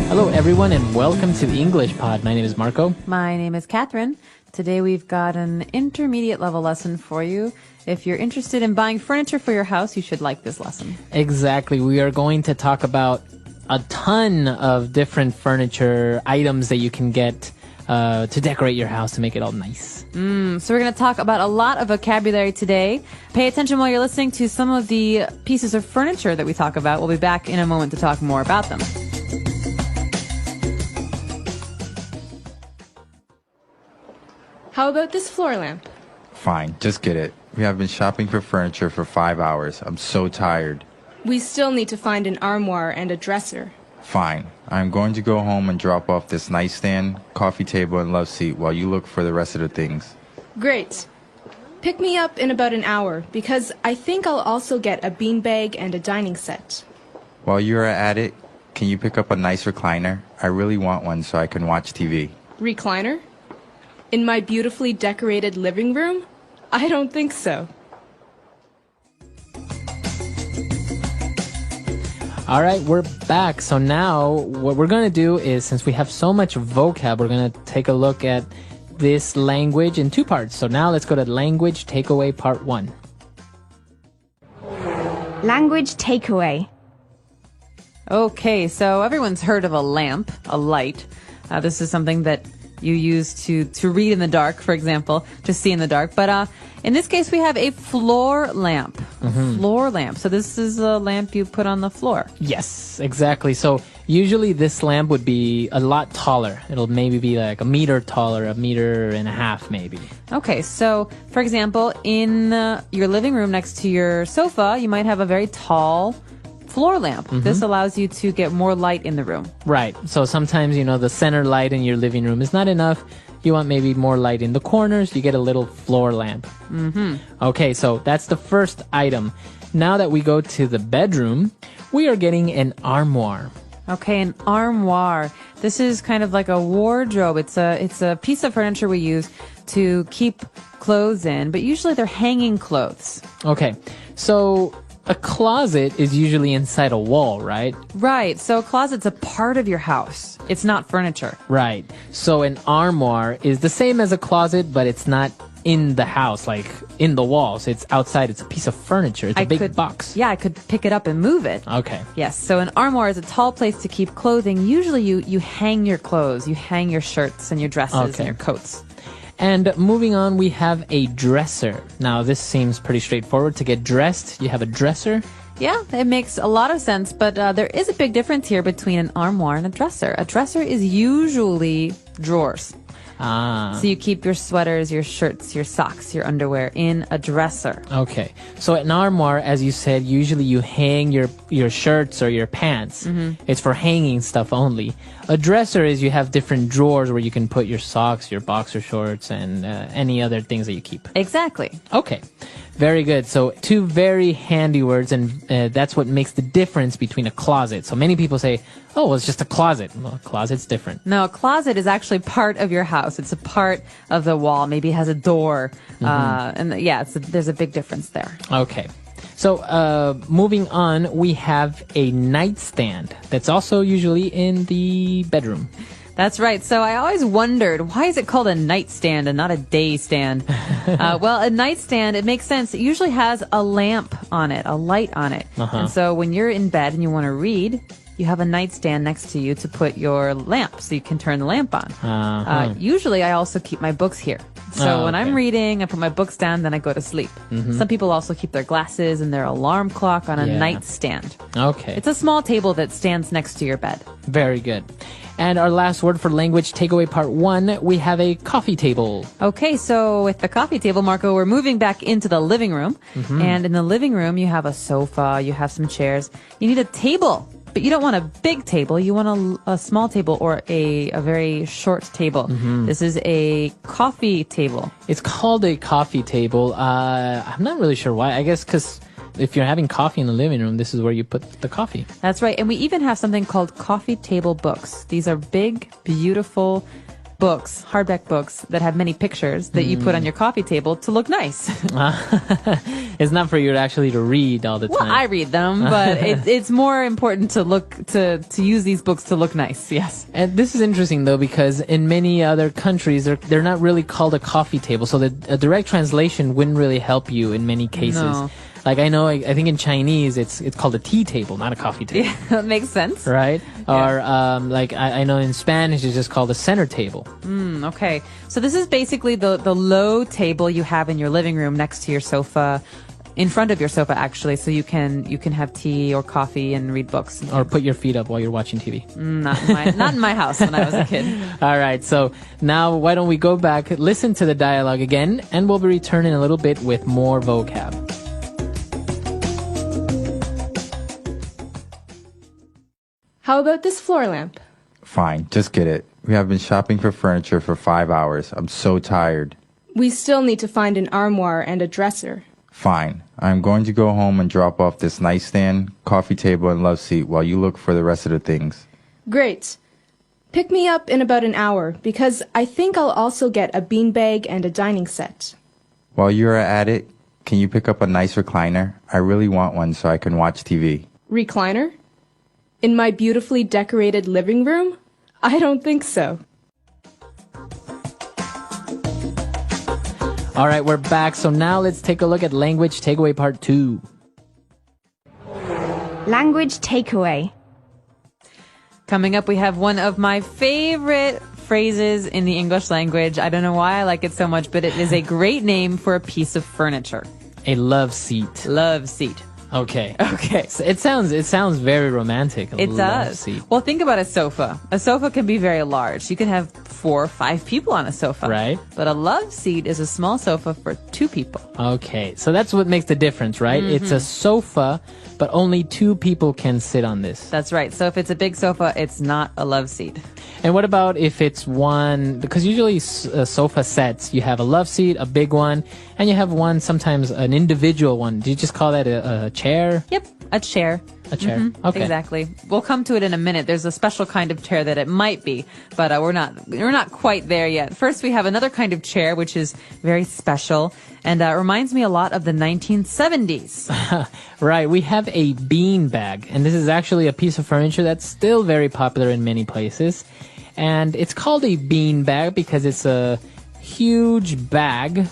Hello, everyone, and welcome to the English Pod. My name is Marco.
My name is Catherine. Today we've got an intermediate level lesson for you. If you're interested in buying furniture for your house, you should like this lesson.
Exactly. We are going to talk about a ton of different furniture items that you can get to decorate your house to make it all nice.
So we're going to talk about a lot of vocabulary today. Pay attention while you're listening to some of the pieces of furniture that we talk about. We'll be back in a moment to talk more about them.
How about this floor lamp?
Fine, just get it. We have been shopping for furniture for 5 hours. I'm so tired.
We still need to find an armoire and a dresser.
Fine. I'm going to go home and drop off this nightstand, coffee table, and love seat while you look for the rest of the things.
Great. Pick me up in about an hour, because I think I'll also get a beanbag and a dining set.
While you're at it, can you pick up a nice recliner? I really want one so I can watch TV.
Recliner? In my beautifully decorated living room? I don't think so.
All right, we're back. So now what we're going to do is, since we have so much vocab, we're going to take a look at this language in two parts. So now let's go to language takeaway part 1.
Language takeaway.
Okay, so everyone's heard of a lamp, a light. This is something that you use to read in the dark, for example, to see in the dark. But in this case, we have a floor lamp. Floor lamp. So this is a lamp you put on the floor.
Yes, exactly. So usually this lamp would be a lot taller. It'll maybe be like a meter taller, 1.5 meters maybe.
Okay, so for example, in your living room next to your sofa, you might have a very tall floor lamp. This allows you to get more light in the room.
Right. So sometimes, the center light in your living room is not enough. You want maybe more light in the corners. You get a little floor lamp. Okay, so that's the first item. Now that we go to the bedroom, we are getting an armoire.
Okay, an armoire. This is kind of like a wardrobe. It's a piece of furniture we use to keep clothes in, but usually they're hanging clothes.
Okay, so a closet is usually inside a wall, right?
Right. So a closet's a part of your house. It's not furniture.
Right. So an armoire is the same as a closet, but it's not in the house, like in the walls. It's outside. It's a piece of furniture. It's a big box.
Yeah, I could pick it up and move it.
Okay.
Yes. So an armoire is a tall place to keep clothing. Usually you hang your clothes. You hang your shirts and your dresses and your coats.
And moving on, we have a dresser. Now, this seems pretty straightforward. To get dressed, you have a dresser.
Yeah, it makes a lot of sense, but there is a big difference here between an armoire and a dresser. A dresser is usually drawers. So you keep your sweaters, your shirts, your socks, your underwear in a dresser.
Okay. So an armoire, as you said, usually you hang your shirts or your pants. It's for hanging stuff only. A dresser is you have different drawers where you can put your socks, your boxer shorts, and any other things that you keep.
Exactly.
Okay. Very good. So two very handy words, and that's what makes the difference between a closet. So many people say, oh, well, it's just a closet. Well, a closet's different.
No, a closet is actually part of your house. It's a part of the wall. Maybe it has a door. And yeah, there's a big difference there.
Okay. So moving on, we have a nightstand that's also usually in the bedroom.
That's right. So I always wondered, why is it called a nightstand and not a day stand? Well, a nightstand, it makes sense. It usually has a lamp on it, a light on it. And so when you're in bed and you want to read, you have a nightstand next to you to put your lamp so you can turn the lamp on. Usually I also keep my books here. So when I'm reading, I put my books down, then I go to sleep. Some people also keep their glasses and their alarm clock on a nightstand.
Okay.
It's a small table that stands next to your bed.
Very good. And our last word for language takeaway part 1, we have a coffee table.
Okay, so with the coffee table, Marco, we're moving back into the living room. And in the living room, you have a sofa, you have some chairs. You need a table. But you don't want a big table. You want a small table or a very short table. This is a coffee table.
It's called a coffee table. I'm not really sure why. I guess because if you're having coffee in the living room, this is where you put the coffee.
That's right. And we even have something called coffee table books. These are big, beautiful books, hardback books that have many pictures that you put on your coffee table to look nice.
It's not for you to read all the time.
Well, I read them, but it's more important to use these books to look nice. Yes.
And this is interesting though, because in many other countries, they're not really called a coffee table. So a direct translation wouldn't really help you in many cases.
No.
Like I think in Chinese it's called a tea table, not a coffee table.
Yeah, that makes sense.
Right?
Yeah.
Or like I know in Spanish it's just called a center table.
Okay. So this is basically the low table you have in your living room next to your sofa, in front of your sofa actually, so you can have tea or coffee and read books.
Or put your feet up while you're watching TV.
Not in my house when I was a kid.
All right. So now why don't we go back, listen to the dialogue again, and we'll be returning a little bit with more vocab.
How about this floor lamp?
Fine, just get it. We have been shopping for furniture for 5 hours. I'm so tired.
We still need to find an armoire and a dresser.
Fine. I'm going to go home and drop off this nightstand, coffee table, and love seat while you look for the rest of the things.
Great. Pick me up in about an hour, because I think I'll also get a beanbag and a dining set.
While you're at it, can you pick up a nice recliner? I really want one so I can watch TV.
Recliner? In my beautifully decorated living room? I don't think so.
All right, we're back. So now let's take a look at language takeaway part 2.
Language takeaway.
Coming up, we have one of my favorite phrases in the English language. I don't know why I like it so much, but it is a great name for a piece of furniture.
A love seat.
Love seat.
Okay.
Okay.
So it sounds very romantic.
It does.
Seat.
Well, think about a sofa. A sofa can be very large. You can have 4 or 5 people on a sofa.
Right.
But a love seat is a small sofa for 2 people.
Okay. So that's what makes the difference, right? It's a sofa, but only 2 people can sit on this.
That's right. So if it's a big sofa, it's not a love seat.
And what about if it's one, because usually sofa sets, you have a love seat, a big one, and you have one, sometimes an individual one. Do you just call that a chair?
Yep, a chair.
A chair. Okay.
Exactly. We'll come to it in a minute. There's a special kind of chair that it might be, but we're not quite there yet. First, we have another kind of chair, which is very special and reminds me a lot of the 1970s.
Right. We have a bean bag, and this is actually a piece of furniture that's still very popular in many places. And it's called a bean bag because it's a huge bag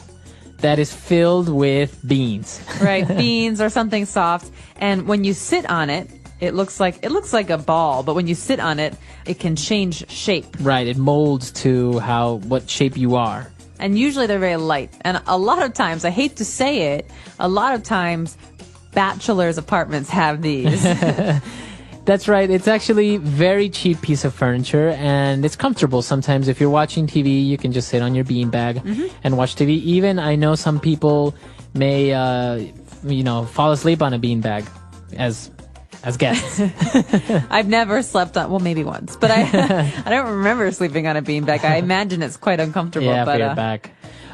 that is filled with beans.
Right, beans or something soft. And when you sit on it, it looks like a ball, but when you sit on it, it can change shape.
Right, it molds to what shape you are.
And usually they're very light. And a lot of times, I hate to say it, a lot of times bachelors' apartments have these.
That's right. It's actually very cheap piece of furniture, and it's comfortable. Sometimes if you're watching TV, you can just sit on your beanbag and watch TV. Even I know some people may, fall asleep on a beanbag as guests.
I've never slept on, well, maybe once, but I don't remember sleeping on a beanbag. I imagine it's quite uncomfortable.
Yeah, for your back.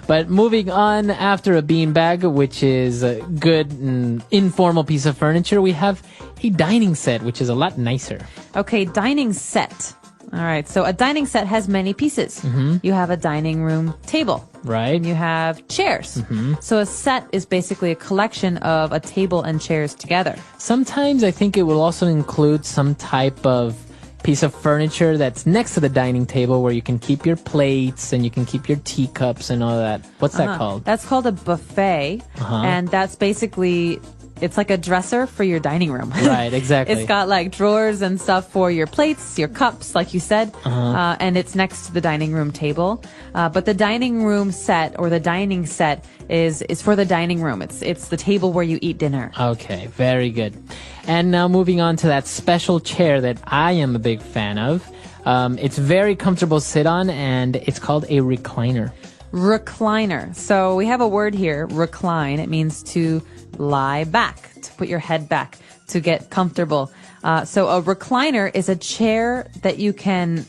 But moving on, after a beanbag, which is a good and informal piece of furniture, we have a dining set, which is a lot nicer.
Okay, dining set. All right, so a dining set has many pieces. You have a dining room table.
Right.
And you have chairs. So a set is basically a collection of a table and chairs together.
Sometimes I think it will also include some type of piece of furniture that's next to the dining table where you can keep your plates and you can keep your teacups and all that. What's that called?
That's called a buffet. And that's basically, it's like a dresser for your dining room.
Right, exactly.
It's got like drawers and stuff for your plates, your cups, like you said. And it's next to the dining room table. But the dining room set or the dining set is for the dining room. It's the table where you eat dinner.
Okay, very good. And now moving on to that special chair that I am a big fan of. It's very comfortable to sit on, and it's called a recliner.
Recliner. So we have a word here, recline. It means to lie back, to put your head back, to get comfortable. So a recliner is a chair that you can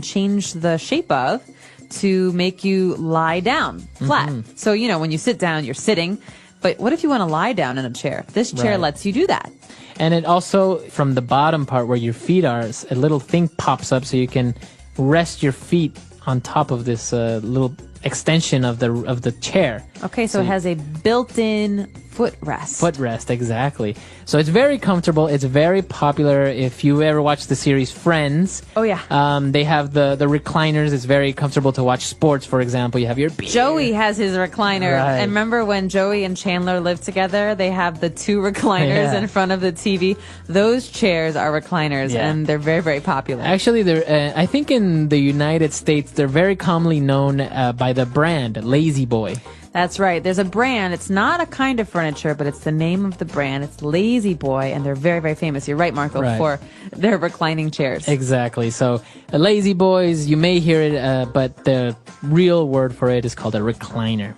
change the shape of to make you lie down flat. So, when you sit down, you're sitting. But what if you want to lie down in a chair? This chair lets you do that.
And it also, from the bottom part where your feet are, a little thing pops up so you can rest your feet on top of this little extension of the chair.
Okay, so it has a built-in footrest.
Footrest, exactly. So it's very comfortable. It's very popular. If you ever watch the series Friends,
oh yeah,
they have the recliners. It's very comfortable to watch sports. For example, you have your beer.
Joey has his recliner.
Right.
And remember when Joey and Chandler lived together? They have the 2 recliners in front of the TV. Those chairs are recliners, and they're very, very popular.
Actually, they're. I think in the United States, they're very commonly known by the brand Lazy Boy.
That's right. There's a brand. It's not a kind of furniture, but it's the name of the brand. It's Lazy Boy, and they're very, very famous. You're right, Marco, for their reclining chairs.
Exactly. So, Lazy Boys, you may hear it, but the real word for it is called a recliner.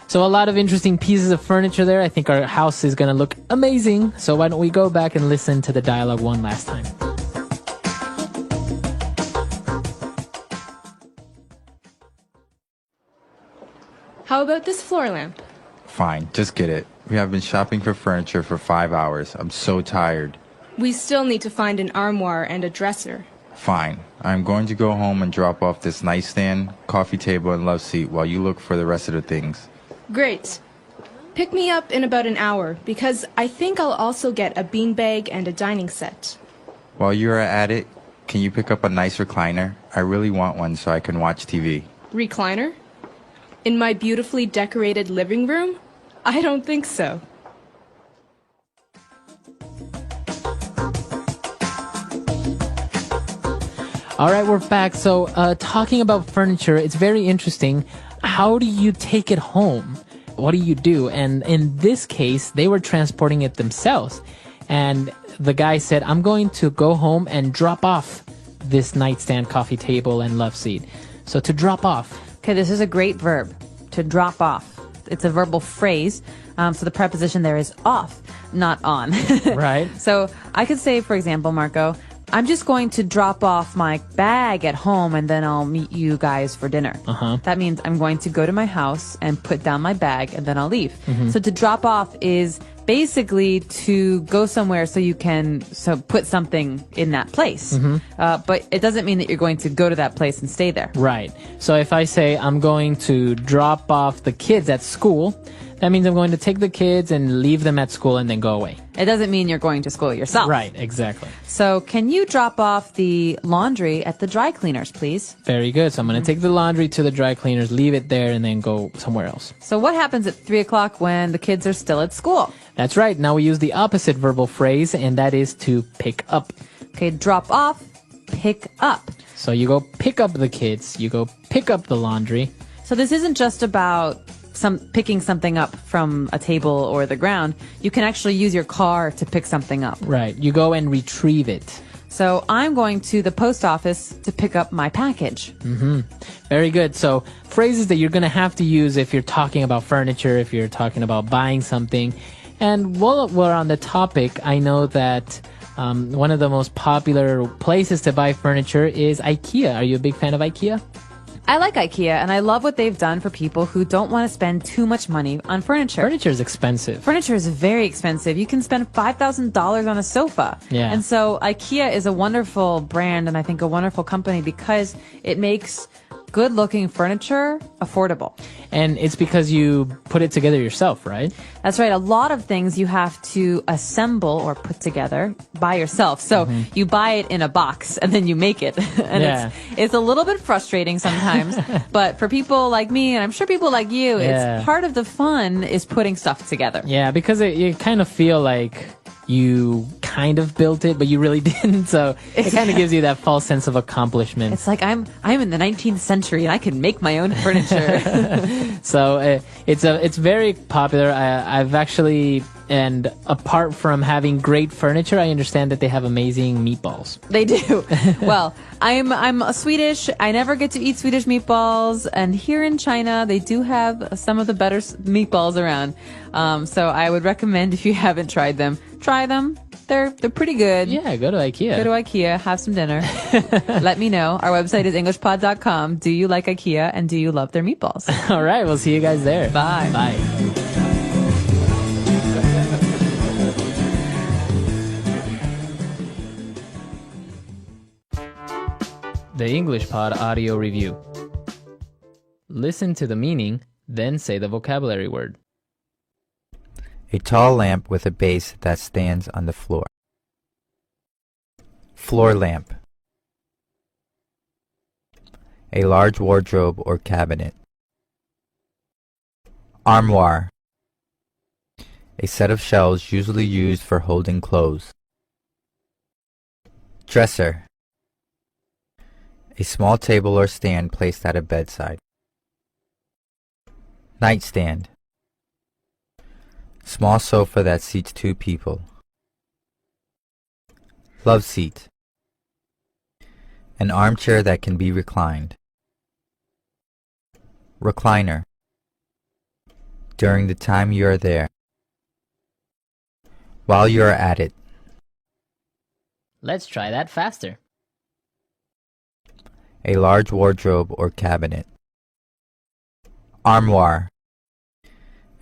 So, a lot of interesting pieces of furniture there. I think our house is going to look amazing. So, why don't we go back and listen to the dialogue one last time?
How about this floor lamp?
Fine, just get it. We have been shopping for furniture for 5 hours. I'm so tired.
We still need to find an armoire and a dresser.
Fine. I'm going to go home and drop off this nightstand, coffee table, and love seat while you look for the rest of the things.
Great. Pick me up in about an hour, because I think I'll also get a beanbag and a dining set.
While you're at it, can you pick up a nice recliner? I really want one so I can watch TV.
Recliner? In my beautifully decorated living room? I don't think so.
All right, we're back. So, talking about furniture, it's very interesting. How do you take it home? What do you do? And in this case, they were transporting it themselves. And the guy said, I'm going to go home and drop off this nightstand, coffee table, and love seat. So to drop off.
Okay, this is a great verb, to drop off. It's a verbal phrase. So the preposition there is off, not on.
Right.
So I could say, for example, Marco, I'm just going to drop off my bag at home and then I'll meet you guys for dinner. That means I'm going to go to my house and put down my bag and then I'll leave. So to drop off is basically to go somewhere so you can put something in that place. But it doesn't mean that you're going to go to that place and stay there.
Right. So if I say I'm going to drop off the kids at school, that means I'm going to take the kids and leave them at school and then go away.
It doesn't mean you're going to school yourself.
Right, exactly.
So can you drop off the laundry at the dry cleaners, please?
Very good. So I'm going to take the laundry to the dry cleaners, leave it there, and then go somewhere else.
So what happens at 3 o'clock when the kids are still at school?
That's right. Now we use the opposite verbal phrase, and that is to pick up.
Okay, drop off, pick up.
So you go pick up the kids, you go pick up the laundry.
So this isn't just about picking something up from a table or the ground. You can actually use your car to pick something up.
Right. You go and retrieve it.
So I'm going to the post office to pick up my package.
Very good. So phrases that you're going to have to use if you're talking about furniture, if you're talking about buying something. And while we're on the topic, I know that one of the most popular places to buy furniture is IKEA. Are you a big fan of IKEA?
I like IKEA, and I love what they've done for people who don't want to spend too much money on furniture.
Furniture is expensive.
Furniture is very expensive. You can spend $5,000 on a sofa.
Yeah.
And so IKEA is a wonderful brand, and I think a wonderful company because it makes good-looking furniture affordable.
And it's because you put it together yourself, right?
That's right. A lot of things you have to assemble or put together by yourself. So you buy it in a box and then you make it. And it's a little bit frustrating sometimes. But for people like me, and I'm sure people like you, it's part of the fun is putting stuff together.
Yeah, because you kind of feel like you kind of built it, but you really didn't. So it kind of gives you that false sense of accomplishment.
It's like I'm in the 19th century and I can make my own furniture.
So it's very popular. I've actually, and apart from having great furniture, I understand that they have amazing meatballs.
They do. Well, I'm Swedish. I never get to eat Swedish meatballs, and here in China, they do have some of the better meatballs around. So I would recommend if you haven't tried them, try them. They're pretty good.
Yeah, go to IKEA.
Go to IKEA, have some dinner. Let me know. Our website is englishpod.com. Do you like IKEA and do you love their meatballs?
All right, we'll see you guys there.
Bye.
Bye. The English Pod audio review. Listen to the meaning, then say the vocabulary word.
A tall lamp with a base that stands on the floor. Floor lamp. A large wardrobe or cabinet. Armoire. A set of shelves usually used for holding clothes. Dresser. A small table or stand placed at a bedside. Nightstand. Small sofa that seats 2 people. Love seat. An armchair that can be reclined. Recliner. During the time you are there. While you are at it.
Let's try that faster.
A large wardrobe or cabinet. Armoire.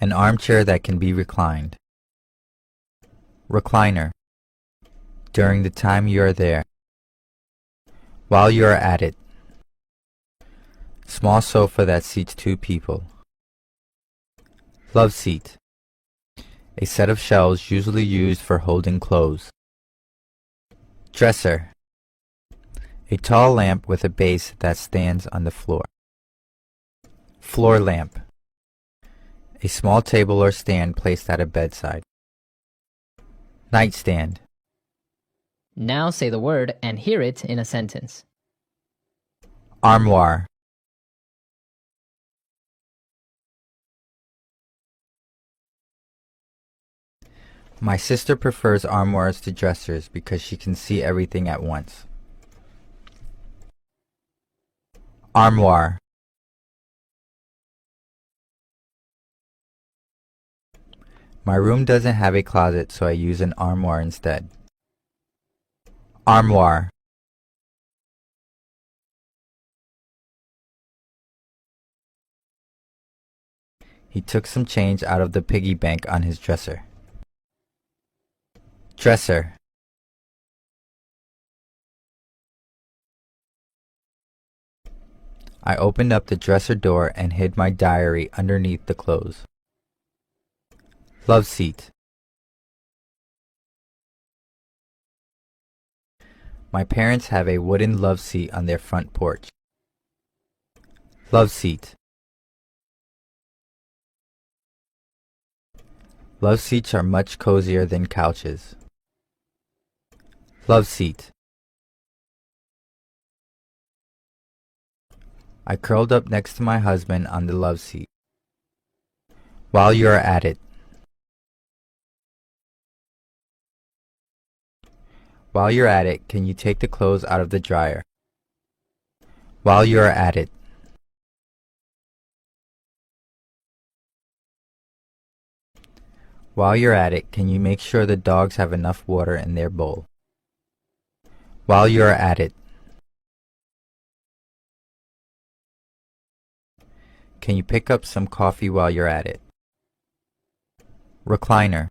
An armchair that can be reclined. Recliner. During the time you are there. While you are at it. Small sofa that seats 2 people. Love seat. A set of shelves usually used for holding clothes. Dresser. A tall lamp with a base that stands on the floor. Floor lamp. A small table or stand placed at a bedside. Nightstand.
Now say the word and hear it in a sentence.
Armoire. My sister prefers armoires to dressers because she can see everything at once. Armoire. My room doesn't have a closet, so I use an armoire instead. Armoire. He took some change out of the piggy bank on his dresser. Dresser. I opened up the dresser door and hid my diary underneath the clothes. Love seat. My parents have a wooden love seat on their front porch. Love seat. Love seats are much cozier than couches. Love seat. I curled up next to my husband on the love seat. While you are at it. While you're at it, can you take the clothes out of the dryer? While you are at it. While you're at it, can you make sure the dogs have enough water in their bowl? While you are at it. Can you pick up some coffee while you're at it? Recliner.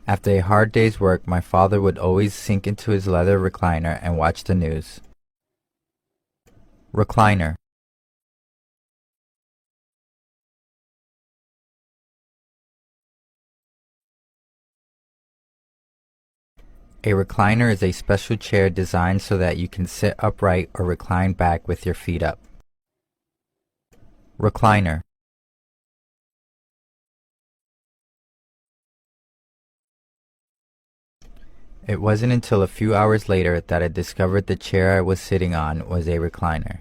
After a hard day's work, my father would always sink into his leather recliner and watch the news. Recliner. A recliner is a special chair designed so that you can sit upright or recline back with your feet up. Recliner. It wasn't until a few hours later that I discovered the chair I was sitting on was a recliner.